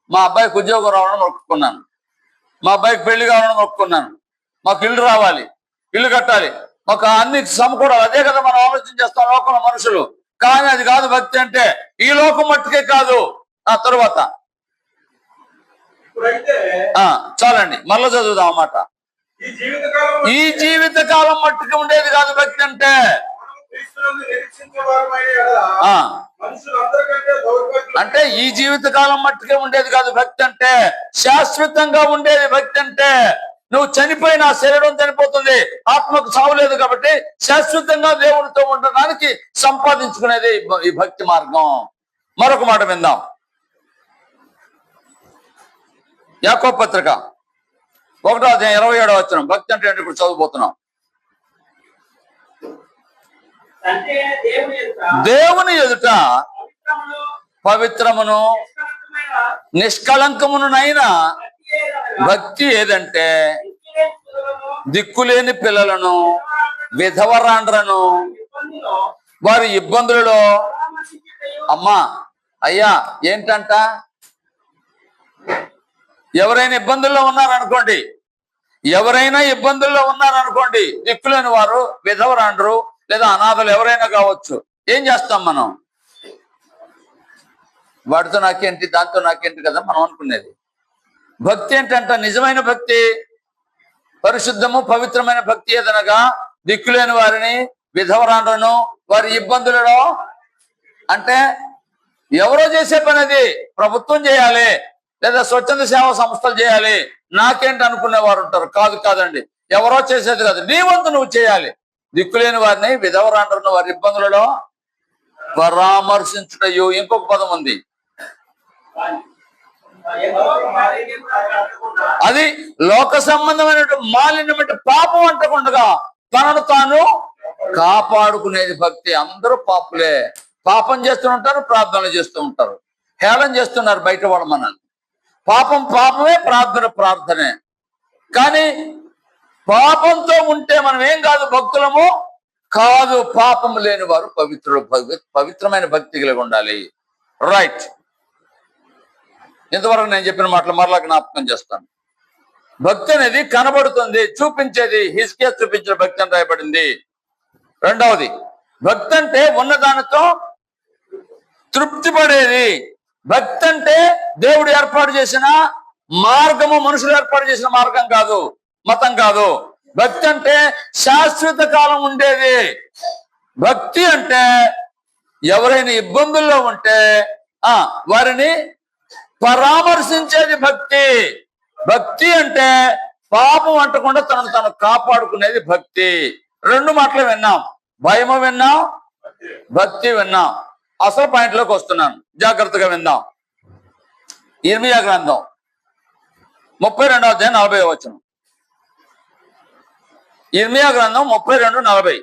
మా అబ్బాయికి ఉద్యోగం రావాలని మొక్కుకున్నాను, మా అబ్బాయికి పెళ్లి కావాలని మొక్కుకున్నాను, మాకు ఇల్లు రావాలి, ఇల్లు కట్టాలి, మాకు అన్ని సమకూడాలి. అదే కదా మనం ఆలోచన చేస్తాం లోకంలో మనుషులు. కానీ అది కాదు భక్తి అంటే. ఈ లోకం మట్టుకే కాదు. తరువాత చాలండి, మళ్ళా చదువుదాం అన్నమాట. ఈ జీవిత కాలం మట్టుకు ఉండేది కాదు భక్తి అంటే. అంటే ఈ జీవిత కాలం మట్టుకే ఉండేది కాదు భక్తి అంటే. శాశ్వతంగా ఉండేది భక్తి అంటే. నువ్వు చనిపోయినా శరీరం చనిపోతుంది, ఆత్మకు సావులేదు. కాబట్టి శాశ్వతంగా దేవుడితో ఉండడానికి సంపాదించుకునేది ఈ భక్తి మార్గం. మరొక మాట విందాం. యాకోబు పత్రిక 1వ అధ్యాయం 27వ వచనం. భక్తి అంటే ఇప్పుడు చదువుపోతున్నాం. దేవుని ఎదుట పవిత్రమును నిష్కళంకమునైనా భక్తి ఏదంటే, దిక్కులేని పిల్లలను, విధవరాండ్రను వారి ఇబ్బందులలో, అమ్మా అయ్యా ఏంటంట, ఎవరైనా ఇబ్బందుల్లో ఉన్నారనుకోండి, దిక్కులేని వారు, విధవరాండ్రు లేదా అనాథలు ఎవరైనా కావచ్చు, ఏం చేస్తాం మనం? వాడితో నాకేంటి, దాంతో నాకేంటి కదా మనం అనుకునేది. భక్తి ఏంటంట? నిజమైన భక్తి, పరిశుద్ధము పవిత్రమైన భక్తి ఏదనగా దిక్కులేని వారిని, విధవరాండ్రను వారి ఇబ్బందులలో, అంటే ఎవరో చేసే పని అది ప్రభుత్వం చేయాలి లేదా స్వచ్ఛంద సేవా సంస్థలు చేయాలి, నాకేంటి అనుకునే వారు ఉంటారు. కాదండి, ఎవరో చేసేది కాదు, నీ వంతు నువ్వు చేయాలి. దిక్కులేని వారిని, విధవరాండ్రను వారి ఇబ్బందులలో పరామర్శించుటయు. ఇంకొక పదం ఉంది, అది లోక సంబంధమైన మాలిన్యం, అంటే పాపం అంటకుండగా తనను తాను కాపాడుకునేది భక్తి. అందరూ పాపులే, పాపం చేస్తూ ఉంటారు, ప్రార్థనలు చేస్తూ ఉంటారు, హేళన చేస్తున్నారు బయట వాళ్ళు మనల్ని. పాపం పాపమే, ప్రార్థన ప్రార్థనే. కానీ పాపంతో ఉంటే మనం ఏం కాదు, భక్తులము కాదు. పాపము లేని వారు పవిత్రులు, పవిత్రమైన భక్తి కలిగి ఉండాలి. రైట్, ఇంతవరకు నేను చెప్పిన మాటలు మరలా జ్ఞాపకం చేస్తాను. భక్తి అనేది కనబడుతుంది, చూపించేది. హిజ్కియా చూపించిన భక్తి అని రాయబడింది. రెండవది, భక్తి అంటే ఉన్నదానితో తృప్తి పడేది. భక్తి అంటే దేవుడు ఏర్పాటు చేసిన మార్గము, మనుషులు ఏర్పాటు చేసిన మార్గం కాదు, మతం కాదు. భక్తి అంటే శాశ్వత కాలం ఉండేది. భక్తి అంటే ఎవరైనా ఇబ్బందుల్లో ఉంటే వారిని పరామర్శించేది భక్తి. భక్తి అంటే పాపం అంటకుండా తనను తను కాపాడుకునేది భక్తి. రెండు మాటలు విన్నాం, భయము విన్నాం, భక్తి విన్నాం. అసలు పాయింట్లోకి వస్తున్నాను, జాగ్రత్తగా విందాం. ఇర్మియా గ్రంథం 32వ అధ్యాయం 40వ వచనం. ఇర్మియా గ్రంథం 32:40.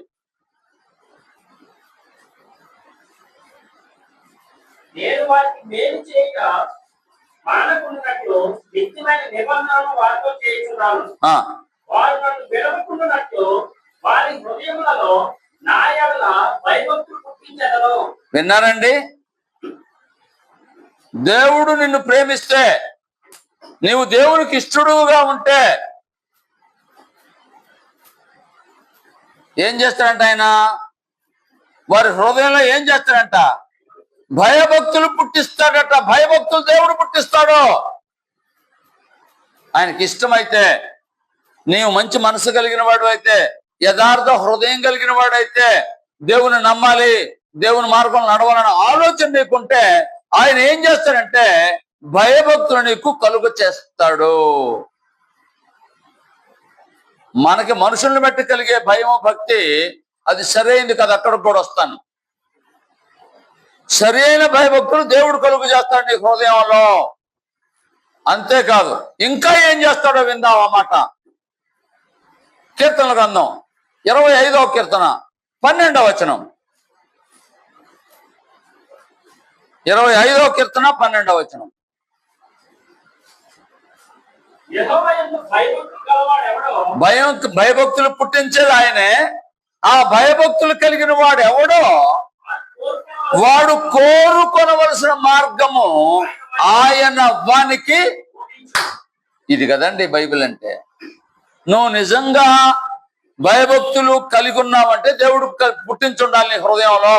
నేను వారికి మేలు చేయక మానకున్నట్లు నిత్యమైన నిబంధనను వారితో చేయించున్నాను. వారు నన్ను విడవకుండానట్లు వారి హృదయములలో నా యెడల భయభక్తులు పుట్టించెదను. విన్నారండి? దేవుడు నిన్ను ప్రేమిస్తే, నీవు దేవునికి ఇష్టడుగా ఉంటే ఏం చేస్తాడంట ఆయన? వారి హృదయంలో ఏం చేస్తాడంట? భయభక్తులు పుట్టిస్తాడట. భయభక్తులు దేవుడు పుట్టిస్తాడు. ఆయనకి ఇష్టమైతే, నీవు మంచి మనసు కలిగిన వాడు అయితే, యథార్థ హృదయం కలిగిన వాడైతే, దేవుని నమ్మాలి, దేవుని మార్గంలో నడవాలని ఆలోచన నీకుంటే, ఆయన ఏం చేస్తాడంటే భయభక్తులు నీకు కలుగ చేస్తాడు. మనకి మనుషుల్ని బట్టి కలిగే భయము, భక్తి అది సరైనది కదా. అక్కడికి కూడా వస్తాను. సరి అయిన భయభక్తులు దేవుడు కలుగు చేస్తాడు నీ హృదయంలో. అంతేకాదు, ఇంకా ఏం చేస్తాడో విందాం ఆ మాట. కీర్తనల గ్రంథం 25వ కీర్తన 12వ వచనం. 25వ కీర్తన 12వ వచనం. భయభక్తులు పుట్టించేది ఆయనే. ఆ భయభక్తులు కలిగిన వాడు ఎవడో వాడు కోరుకొనవలసిన మార్గము ఆయన వానికి. ఇది కదండి బైబిల్ అంటే. నువ్వు నిజంగా భయభక్తులు కలిగి ఉన్నావంటే దేవుడు పుట్టించుండాలి నీ హృదయంలో.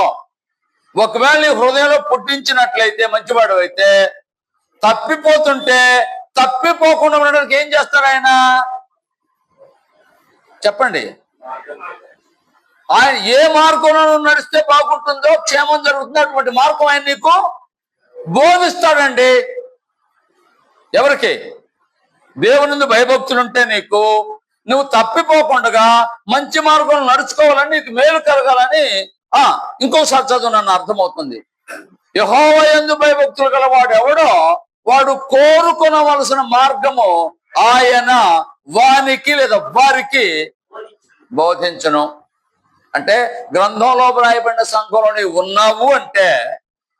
ఒకవేళ నీ హృదయంలో పుట్టించినట్లయితే, మంచివాడు అయితే, తప్పిపోతుంటే తప్పిపోకుండా ఉండడానికి ఏం చేస్తారు ఆయన? చెప్పండి. ఆయన ఏ మార్గంలో నడిస్తే బాగుంటుందో, క్షేమం జరుగుతుందో అటువంటి మార్గం ఆయన నీకు బోధిస్తాడండి. ఎవరికి? దేవుని భయభక్తులుంటే నీకు, నువ్వు తప్పిపోకుండా మంచి మార్గంలో నడుచుకోవాలని, నీకు మేలు కలగాలని. ఇంకోసారి చదువు, నన్ను అర్థమవుతుంది. యెహోవా యందు భయభక్తులు గలవాడు ఎవడో వాడు కోరుకొనవలసిన మార్గము ఆయన వానికి లేదా వారికి బోధించను. అంటే గ్రంథంలో రాయబడిన సంఘంలో నీవు ఉన్నావు అంటే,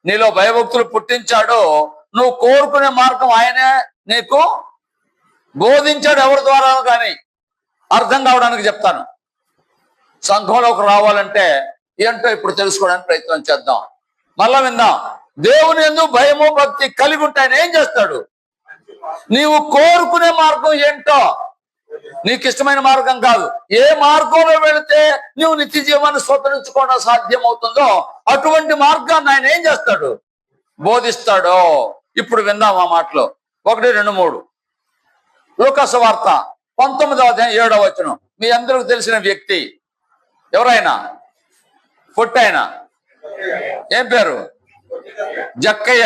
నీలో భయభక్తులు పుట్టించాడు, నువ్వు కోరుకునే మార్గం ఆయనే నీకు బోధించాడు. ఎవరి ద్వారా కానీ అర్థం కావడానికి చెప్తాను. సంఘంలోకి రావాలంటే ఏంటో ఇప్పుడు తెలుసుకోవడానికి ప్రయత్నం చేద్దాం. మళ్ళా విందాం. దేవుని యందు భయము భక్తి కలిగి ఉంటే ఆయన ఏం చేస్తాడు? నీవు కోరుకునే మార్గం ఏంటో, నీకు ఇష్టమైన మార్గం కాదు, ఏ మార్గంలో వెళితే నువ్వు నిత్య జీవాన్ని స్వతంత్రించుకోవడం సాధ్యమవుతుందో అటువంటి మార్గాన్ని ఆయన ఏం చేస్తాడు? బోధిస్తాడో. ఇప్పుడు విందాం ఆ మాటలో 1, 2, 3. లూకాసు వార్త 19వ అధ్యాయం 7వ వచనం. మీ అందరికి తెలిసిన వ్యక్తి ఎవరైనా? పుట్టాయన ఏం పేరు? జక్కయ్య.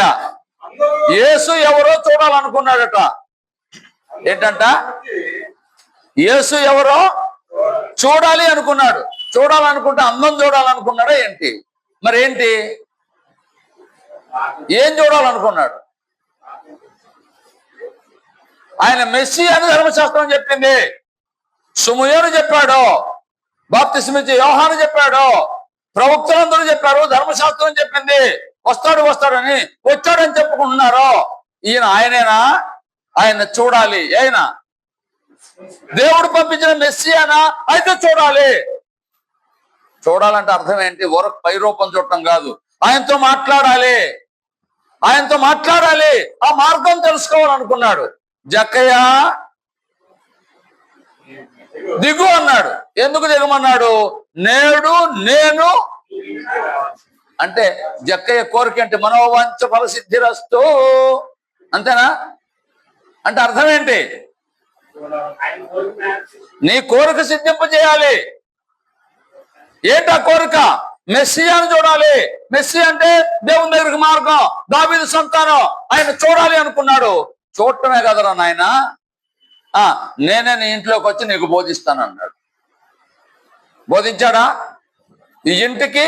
యేసు ఎవరో చూడాలనుకున్నాడట. ఏంటంట? యేసు ఎవరో చూడాలి అనుకున్నాడు. చూడాలనుకుంటే అందం చూడాలనుకున్నాడా ఏంటి? మరి ఏంటి, ఏం చూడాలనుకున్నాడు? ఆయన మెస్సీ అని ధర్మశాస్త్రం చెప్పింది, సుమయోను చెప్పాడు, బాప్తిస్మిచ్చే యోహాను చెప్పాడు, ప్రవక్తలందరూ చెప్పారు, ధర్మశాస్త్రం చెప్పింది వస్తాడని వచ్చాడని చెప్పుకుంటున్నారు. ఈయన ఆయనేనా? ఆయన చూడాలి. అయినా దేవుడు పంపించిన మెస్సియానా? అయితే చూడాలి. చూడాలంటే అర్థం ఏంటి? పై రూపం చూడటం కాదు, ఆయనతో మాట్లాడాలి. ఆ మార్గం తెలుసుకోవాలనుకున్నాడు. జక్కయ్య దిగు అన్నాడు. ఎందుకు దిగమన్నాడు? నేడు నేను అంటే జక్కయ్య కోరిక అంటే మనోవాంఛ ఫలసిద్ధిరస్తు, అంతేనా? అంటే అర్థం ఏంటి? నీ కోరిక సిద్ధింపజేయాలి. ఏంటా కోరిక? మెస్సియాను చూడాలి. మెస్సి అంటే దేవుని దగ్గరికి మార్గం, దావీదు సంతానం. ఆయన చూడాలి అనుకున్నాడు. చూడటమే కదరా నాయన, నేనే నీ ఇంట్లోకి వచ్చి నీకు బోధిస్తాను అన్నాడు. బోధించాడా? ఈ ఇంటికి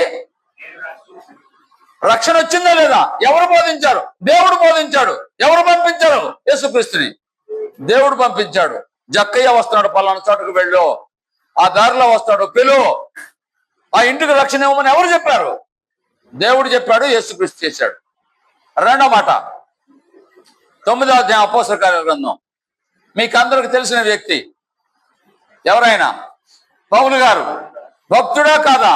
రక్షణ వచ్చిందా లేదా? ఎవరు బోధించారు? దేవుడు బోధించాడు. ఎవరు పంపించారు? యేసుక్రీస్తుని దేవుడు పంపించాడు. జక్కయ్య వస్తున్నాడు, పలానా చోటుకు వెళ్ళు, ఆ దారిలో వస్తాడు, పిలు, ఆ ఇంటికి రక్షణ ఇవ్వమని ఎవరు చెప్పారు? దేవుడు చెప్పాడు, యేసుక్రీస్తు చేశాడు. రెండో మాట 9వ అధ్యాయం అపోస్తల కార్యాల గ్రంథం. మీకు అందరికి తెలిసిన వ్యక్తి ఎవరైనా? పౌలు గారు. భక్తుడా కాదా?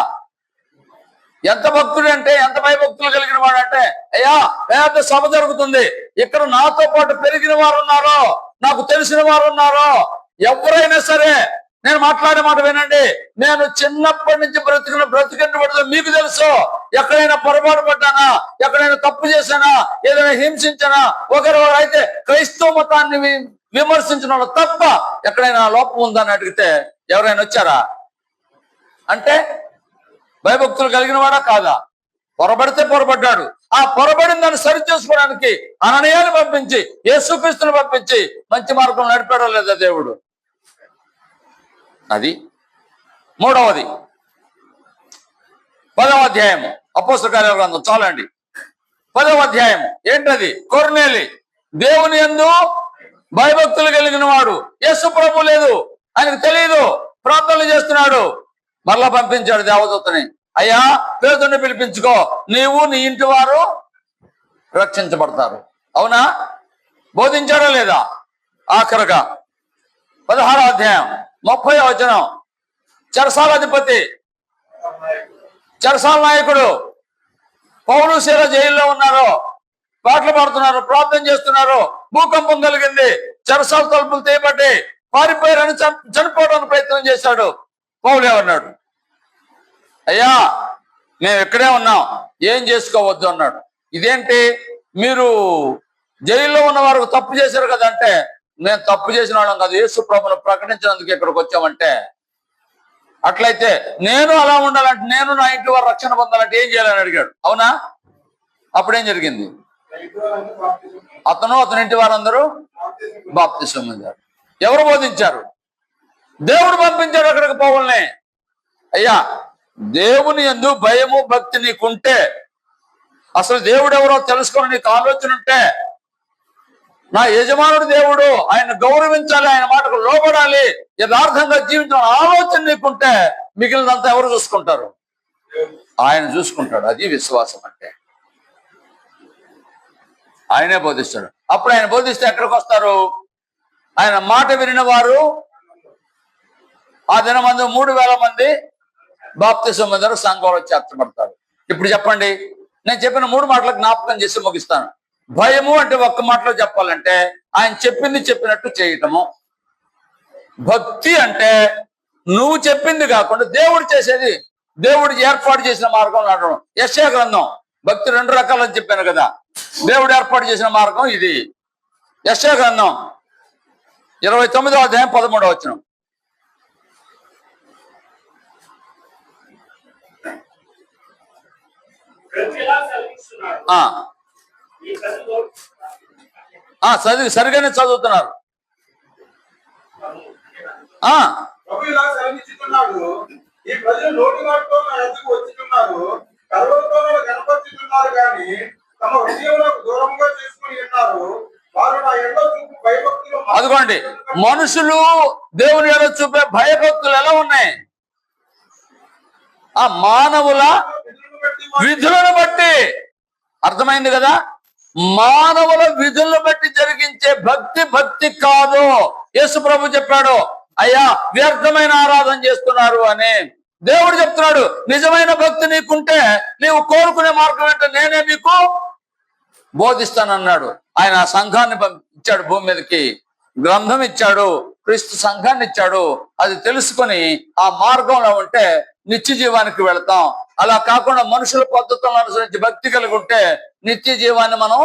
ఎంత భక్తుడు అంటే, ఎంత భయభక్తులు కలిగిన వాడు అంటే, అయ్యా పెద్ద సభ జరుగుతుంది, ఇక్కడ నాతో పాటు పెరిగిన వారు ఉన్నారో, నాకు తెలిసిన వారు ఉన్నారో, ఎవరైనా సరే నేను మాట్లాడే మాట వినండి. నేను చిన్నప్పటి నుంచి బ్రతికిన పడుతుంది మీకు తెలుసు. ఎక్కడైనా పొరపాటు పడ్డానా, ఎక్కడైనా తప్పు చేశానా, ఏదైనా హింసించానా, ఒకరు అయితే క్రైస్తవ మతాన్ని విమర్శించిన తప్ప ఎక్కడైనా లోపం ఉందని అడిగితే ఎవరైనా వచ్చారా? అంటే భయభక్తులు కలిగిన వాడా కాదా? పొరబడితే పొరబడ్డాడు. ఆ పొరబడిన దాన్ని సరి చేసుకోవడానికి అననీయాన్ని పంపించి, యేసుక్రీస్తుని పంపించి మంచి మార్గం నడిపాడో లేదా దేవుడు? అది. మూడవది 10వ అధ్యాయము అపోస్తల కార్యాల గ్రంథం. చాలండి, 10వ అధ్యాయము. ఏంటది? కొర్నేలి దేవుని యందు భయభక్తులు కలిగిన వాడు. యేసు ప్రభు లేదు, ఆయనకు తెలియదు, ప్రార్థనలు చేస్తున్నాడు. మరలా పంపించాడు దేవదూతని. అయ్యా పేదోని పిలిపించుకో, నీవు నీ ఇంటి వారు రక్షించబడతారు. అవునా? బోధించాడా లేదా? ఆఖరుగా 16వ అధ్యాయం 30వ వచనం. చెరసాల అధిపతి, చెరసాల నాయకుడు పౌలు శీల జైల్లో ఉన్నారు, పాటలు పాడుతున్నారు, ప్రార్థన చేస్తున్నారు. భూకంపం కలిగింది, చెరసాల తలుపులు తీయబట్టి పారిపోయారని చనిపోవడానికి ప్రయత్నం చేశాడు. పౌలు ఏమన్నాడు? అయ్యా మేము ఇక్కడే ఉన్నాం, ఏం చేసుకోవద్దు అన్నాడు. ఇదేంటి, మీరు జైల్లో ఉన్న వారు తప్పు చేశారు కదా అంటే, నేను తప్పు చేసిన వాళ్ళం కాదు, యేసు ప్రభువును ప్రకటించినందుకు ఇక్కడికి వచ్చామంటే. అట్లయితే నేను అలా ఉండాలంటే, నేను నా ఇంటి వారు రక్షణ పొందాలంటే ఏం చేయాలని అడిగాడు. అవునా? అప్పుడేం జరిగింది? అతని ఇంటి వారందరూ బాప్తిసం పొందారు. ఎవరు బోధించారు? దేవుడు పంపించాడు అక్కడికి పౌలుని. అయ్యా దేవుని యందు భయము భక్తి నీకుంటే, అసలు దేవుడు ఎవరో తెలుసుకొని నీకు ఆలోచన ఉంటే, నా యజమానుడు దేవుడు, ఆయన గౌరవించాలి, ఆయన మాటకు లోబడాలి, యథార్థంగా జీవించాలని ఆలోచన నీకుంటే మిగిలినంతా ఎవరు చూసుకుంటారు? ఆయన చూసుకుంటాడు. అది విశ్వాసం అంటే. ఆయనే బోధిస్తాడు. అప్పుడు ఆయన బోధిస్తే ఎక్కడికి వస్తారు? ఆయన మాట వినిన వారు ఆ దినమందు 3000 మంది బాప్తిసం పొందారు, సంఘంలో చేర్చబడతారు. ఇప్పుడు చెప్పండి, నేను చెప్పిన 3 మాటలకు జ్ఞాపకం చేసి ముగిస్తాను. భయము అంటే ఒక్క మాటలో చెప్పాలంటే ఆయన చెప్పింది చెప్పినట్టు చేయటము. భక్తి అంటే నువ్వు చెప్పింది కాకుండా దేవుడు చేసేది, దేవుడు ఏర్పాటు చేసిన మార్గం నడవడం. యెషయా గ్రంథం భక్తి 2 రకాలని చెప్పాను కదా. దేవుడు ఏర్పాటు చేసిన మార్గం ఇది. యెషయా గ్రంథం 29వ అధ్యాయం 13వ వచనం. సరిగానే చదువుతున్నారు. ఈ ప్రజలు నోటి మాటతో నా ఎద్దకు వచ్చుతున్నారు, కర్రలతో కనపరుచుతున్నారు కానీ తమ హృదయంలోకి దూరంగా చేసుకుని ఉన్నారు. వారు నా ఎడల చూపు భయభక్తులు. అదిగోండి, మనుషులు దేవుని ఎడల చూపే భయభక్తులు ఎలా ఉన్నాయి? ఆ మానవుల విధులను బట్టి. అర్థమైంది కదా? మానవుల విధులను బట్టి జరిగించే భక్తి భక్తి కాదు. యేసు ప్రభు చెప్పాడు, అయ్యా వ్యర్థమైన ఆరాధన చేస్తున్నారు అని. దేవుడు చెప్తున్నాడు, నిజమైన భక్తి నీకుంటే నీవు కోరుకునే మార్గం ఏంటో నేనే మీకు బోధిస్తానన్నాడు. ఆయన ఆ సంఘాన్ని ఇచ్చాడు, భూమి మీదకి గ్రంథం ఇచ్చాడు, క్రీస్తు సంఘాన్ని ఇచ్చాడు. అది తెలుసుకొని ఆ మార్గంలో ఉంటే నిత్య జీవానికి వెళతాం. అలా కాకుండా మనుషుల పద్ధతులను అనుసరించి భక్తి కలిగి ఉంటే నిత్య జీవాన్ని మనం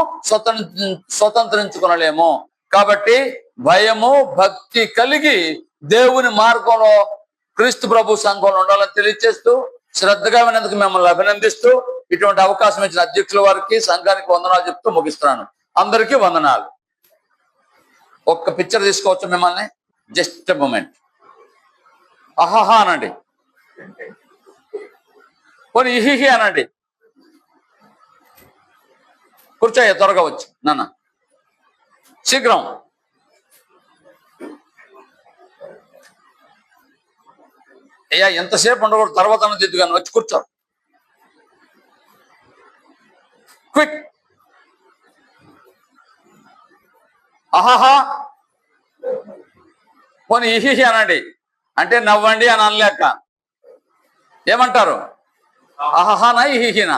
స్వతంత్రించుకొనలేము. కాబట్టి భయము భక్తి కలిగి దేవుని మార్గంలో క్రీస్తు ప్రభు సంఘంలో ఉండాలని తెలియజేస్తూ, శ్రద్ధగా వినేందుకు మిమ్మల్ని అభినందిస్తూ, ఇటువంటి అవకాశం ఇచ్చిన అధ్యక్షుల వారికి, సంఘానికి వందనాలు చెప్తూ ముగిస్తున్నాను. అందరికీ వందనాలు. ఒక్క పిక్చర్ తీసుకోవచ్చు మిమ్మల్ని. Just moment. అహహా అనండి, పోనీ ఇహిహి అనండి. కూర్చోయ్యా, త్వరగా వచ్చి నాన్న, శీఘ్రం. అయ్యా ఎంతసేపు ఉండకూడదు, తర్వాత అన్నది కానీ వచ్చి కూర్చో. క్విక్. అహహా, పోనీ ఇహిహి అనండి. అంటే నవ్వండి అని అనలేక ఏమంటారు? అహహానా ఇహిహినా?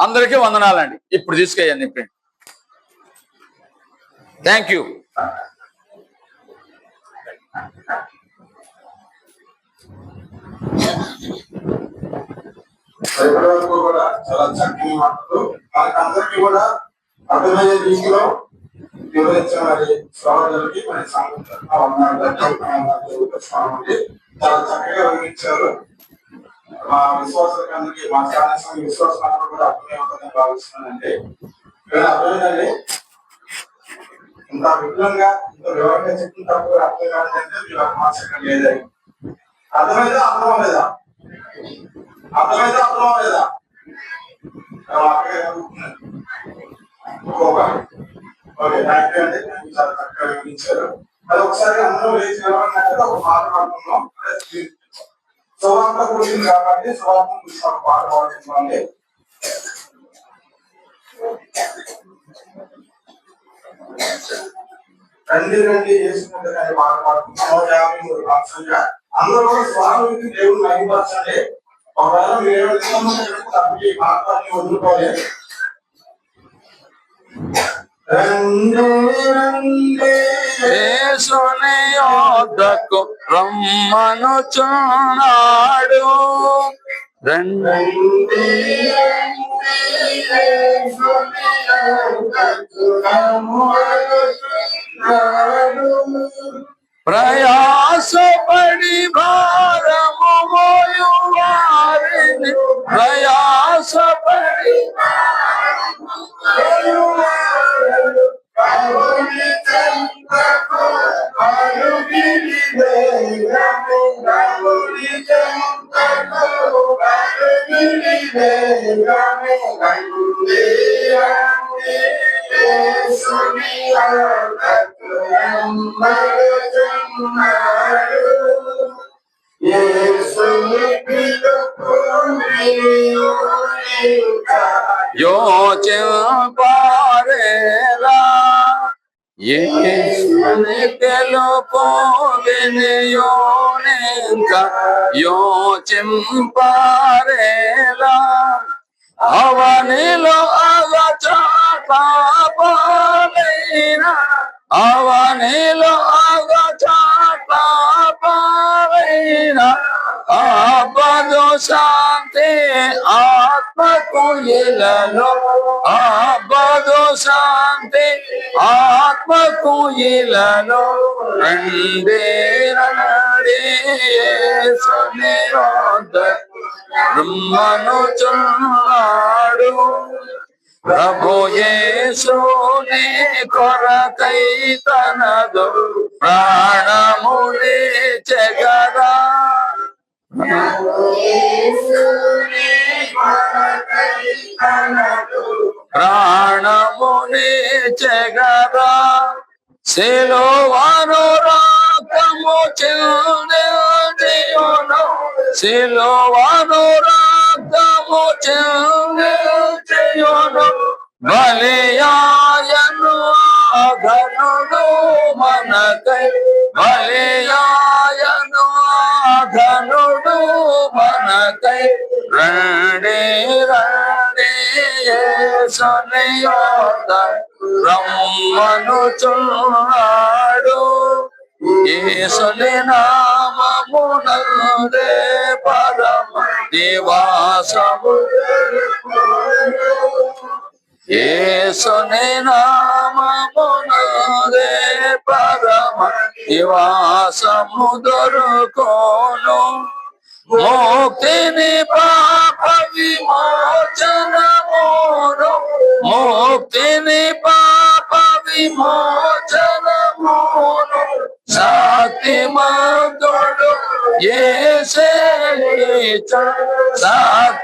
అందరికీ వందనాలండి. ఇప్పుడు తీసుకెయ్యండి. Thank you. కూడా చాలా చక్కని మాటలు మనకు అందరికీ కూడా అర్థమయ్యే రీతిలో వివరించిన మరి సోదరులకి మరి చాలా చక్కగా వివరించారు. మా విశ్వాసానికి అందరికీ, మా ఛానల్ విశ్వాసాలు కూడా అర్థమై ఉంటుందని భావిస్తున్నానండి. అర్థమైందండి. ఇంత విపులంగా ఇంత వివరంగా చెప్తున్నప్పుడు అర్థం కాదంటే మీరు మాత్రం లేదండి. అర్థమైందా? అర్థం లేదా? అర్థమైందా? అర్థం లేదా? ఓకే, థ్యాంక్ యూ అండి. చాలా చక్కగా వివరించారు. అది ఒకసారి అందరూ లేచి నిలబడినట్టు ఒక పాట పాడుతున్నాం. సువార్త కూర్చుంది కాబట్టి సువార్త గురించి ఒక పాట పాడుతున్నాండి. రండి రండి చేసుకుంటే కానీ పాట పాడుతున్నాం. 153 కాన్సంగా అందరూ కూడా స్వామికి దేవుని మహిమపరచండి. ఒకవేళ మీరు ఏ పాఠాన్ని వదులుకోలేదు. యేసుని యొద్దకు రమ్మనుచున్నాడు. రండి ప్రయాసపడి భారము మోయువారిని, ప్రయాసపడి యోచింపారేలా యేసుని తెలుపు వినియోనింక యోచింపారేలా అవనిలో అగచాటైన అవనిలో అగచాటైన ఆపదు శాంతి ఆత్మకు ఇలలో ఆపదు శాంతి ఆత్మకు ఇలలో రండి రండి యేసుని వద్దకు రమ్మనుచున్నాడు. ప్రభు యేసుని కొరకై తనదు ప్రాణముని చెగదా ప్రాణముని చెగదా సిలువను రక్తము చిందించెను సిలువను రక్తము చిందించెను బలియాయను ఘనుడు మనకై బలియాయను ఘనుడు మనకై రండి రండి యేసుని యొద్దకు రమ్మనుచున్నాడు. యేసుని నామమునందే పరమ నివాసము యేసుని నామమునందే పరమ నివాసము దొరుకును. ముక్తిని పాప విమోచనమును ముక్తిని పాప విమోచనమును శక్తిమంతుడు యేసే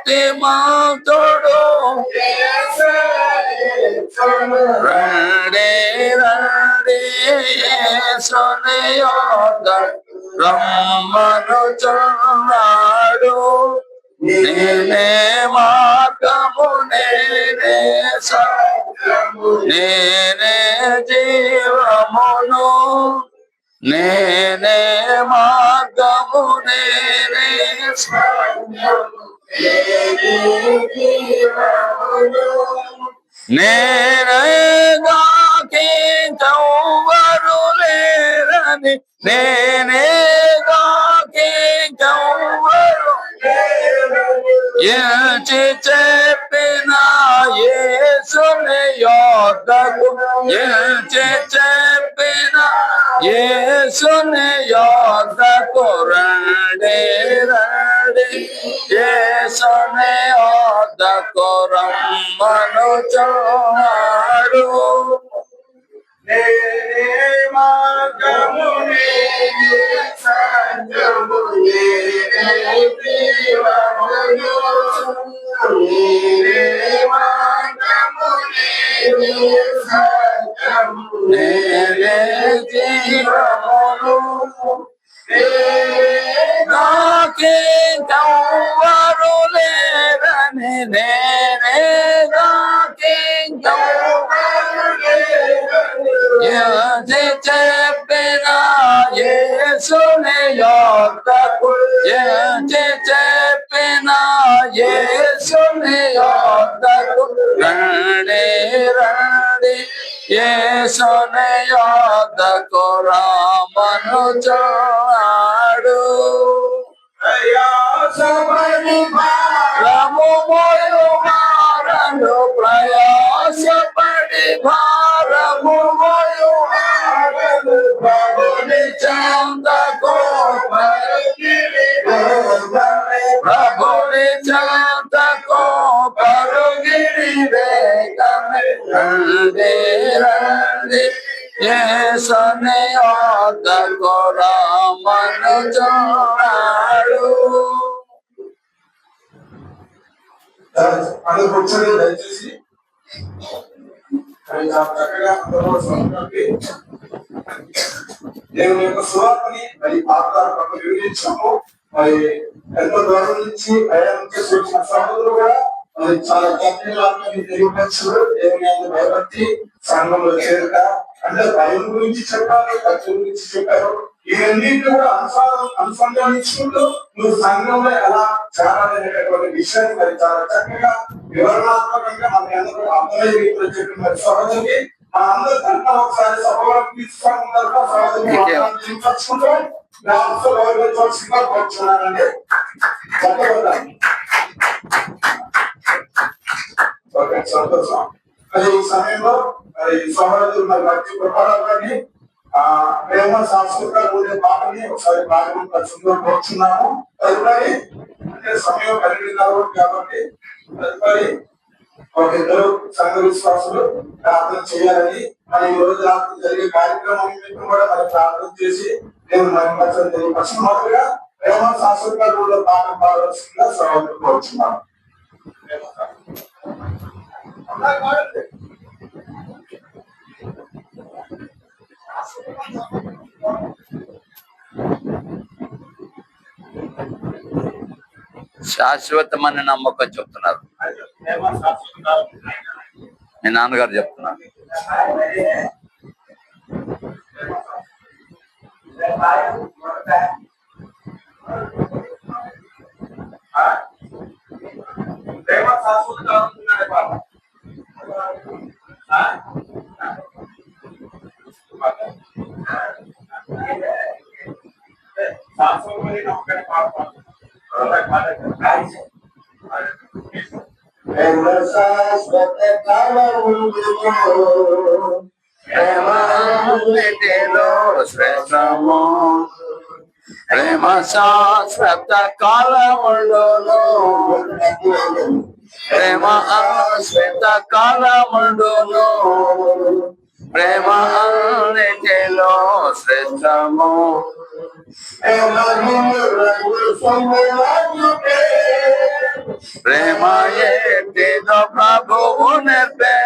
శక్తిమంతుడు రండి రండి యేసుని యొద్దకు రమ్మనుచున్నాడు. నేనే మార్గము నేనే సత్యము నేనే జీవమును నేనే మార్గము నేనే సత్యము నేనే జీవమును నేనేగాకించెవ్వరు లేరని నేనేగాకించెవ్వరు ఎంచి చెప్పిన యేసుని యొద్దకు ఎంచి చెప్పిన యేసుని యొద్దకు రండి రండి యేసుని యొద్దకు రమ్మనుచున్నాడు. నేనే మార్గము నేనే సత్యము నేనే జీవమును నేనే మార్గము నేనే సత్యము నేనే జీవమును నాకింకెవ్వరు లేరని నేనేగాకింకెవ్వరు లేరని ఎంచి చెప్పిన యేసుని యొద్దకు ఎంచి చెప్పిన యేసుని యొద్దకు రండి రండి యేసుని యొద్దకు రమ్మనుచున్నాడు. ప్రయాసపడి భారము మోయువారను ప్రయాసపడి భారము మోయువారను ప్రభుని చెంతకు ప్రభుని చెంతకు పరుగిడి వేగమే రండి రండి యేసుని యొద్దకు రమ్మనుచున్నాడు. అందరూ కూర్చొని దయచేసి చక్కగా దేవుని యొక్క సువార్తని మరి పాత్రలు పక్కన వివరించాము. మరి ఎంతో దూరం నుంచి ప్రయాణం చేసి వచ్చిన సహోదరులు కూడా మరి చాలా ధన్యవాదాలు తెలియపరచారు. దేవుని అందు భయభక్తి సంఘంలో చేరుక అంటే భయం గురించి చెప్పారు, ఖర్చు గురించి చెప్పారు. ఇవన్నింటినీ కూడా అనుసంధానించుకుంటూ నువ్వు సంఘంలో ఎలా చేరాలనేటటువంటి విషయాన్ని మరి చాలా చక్కగా వివరణాత్మకంగా మన అందరూ అర్థమయ్యే రీతిలో చెప్పి మరి సహోదరికి మన అందరి తరఫున ఒకసారి సభలోకి తీసుకుని సహోదరి గ్రామస్తులు కూర్చున్నారండి. ఓకే, సంతోషం. మరి ఈ సమయంలో మరి సహోదరులు మరి భక్తి ప్రకారాన్ని ప్రేమ సాంస్కృతిక ఉండే పాటని ఒకసారి ప్రారంభించాల్సిందిగా కోరుచున్నాము. తదుపరి అంటే సమయం పరిమితి కాబట్టి తదుపరి ఒక ఇద్దరు సంఘ విశ్వాసులు ప్రార్థన చేయాలని మన ఈ రోజు రాత్రి జరిగే కార్యక్రమం నిమిత్తం కూడా మరి ప్రార్థన చేసి దేవుని మహిమపరచడం తెలియపరచడం. మొదలుగా ప్రేమ సాంస్కృతిక రూపంలో పాట పాడవలసిందిగా సహోదరులు కోరుచున్నాము. శాశ్వతమైన నమ్మకం చెప్తున్నారు, మీ నాన్నగారు చెప్తున్నారు. ప్రేమ శాశ్వతంగా ఉంటున్నాడే బాబు. శాశ్వతమైన నమ్మకాన్ని పాడుతాను. శ్రేష్టము ప్రేమ శాశ్వత కాలముండును, ప్రేమ శాశ్వత కాలముండును, ప్రేమ అన్నిటిలో శ్రేష్టము. ప్రేమ ఏంటిదో ప్రభువు నేర్పే,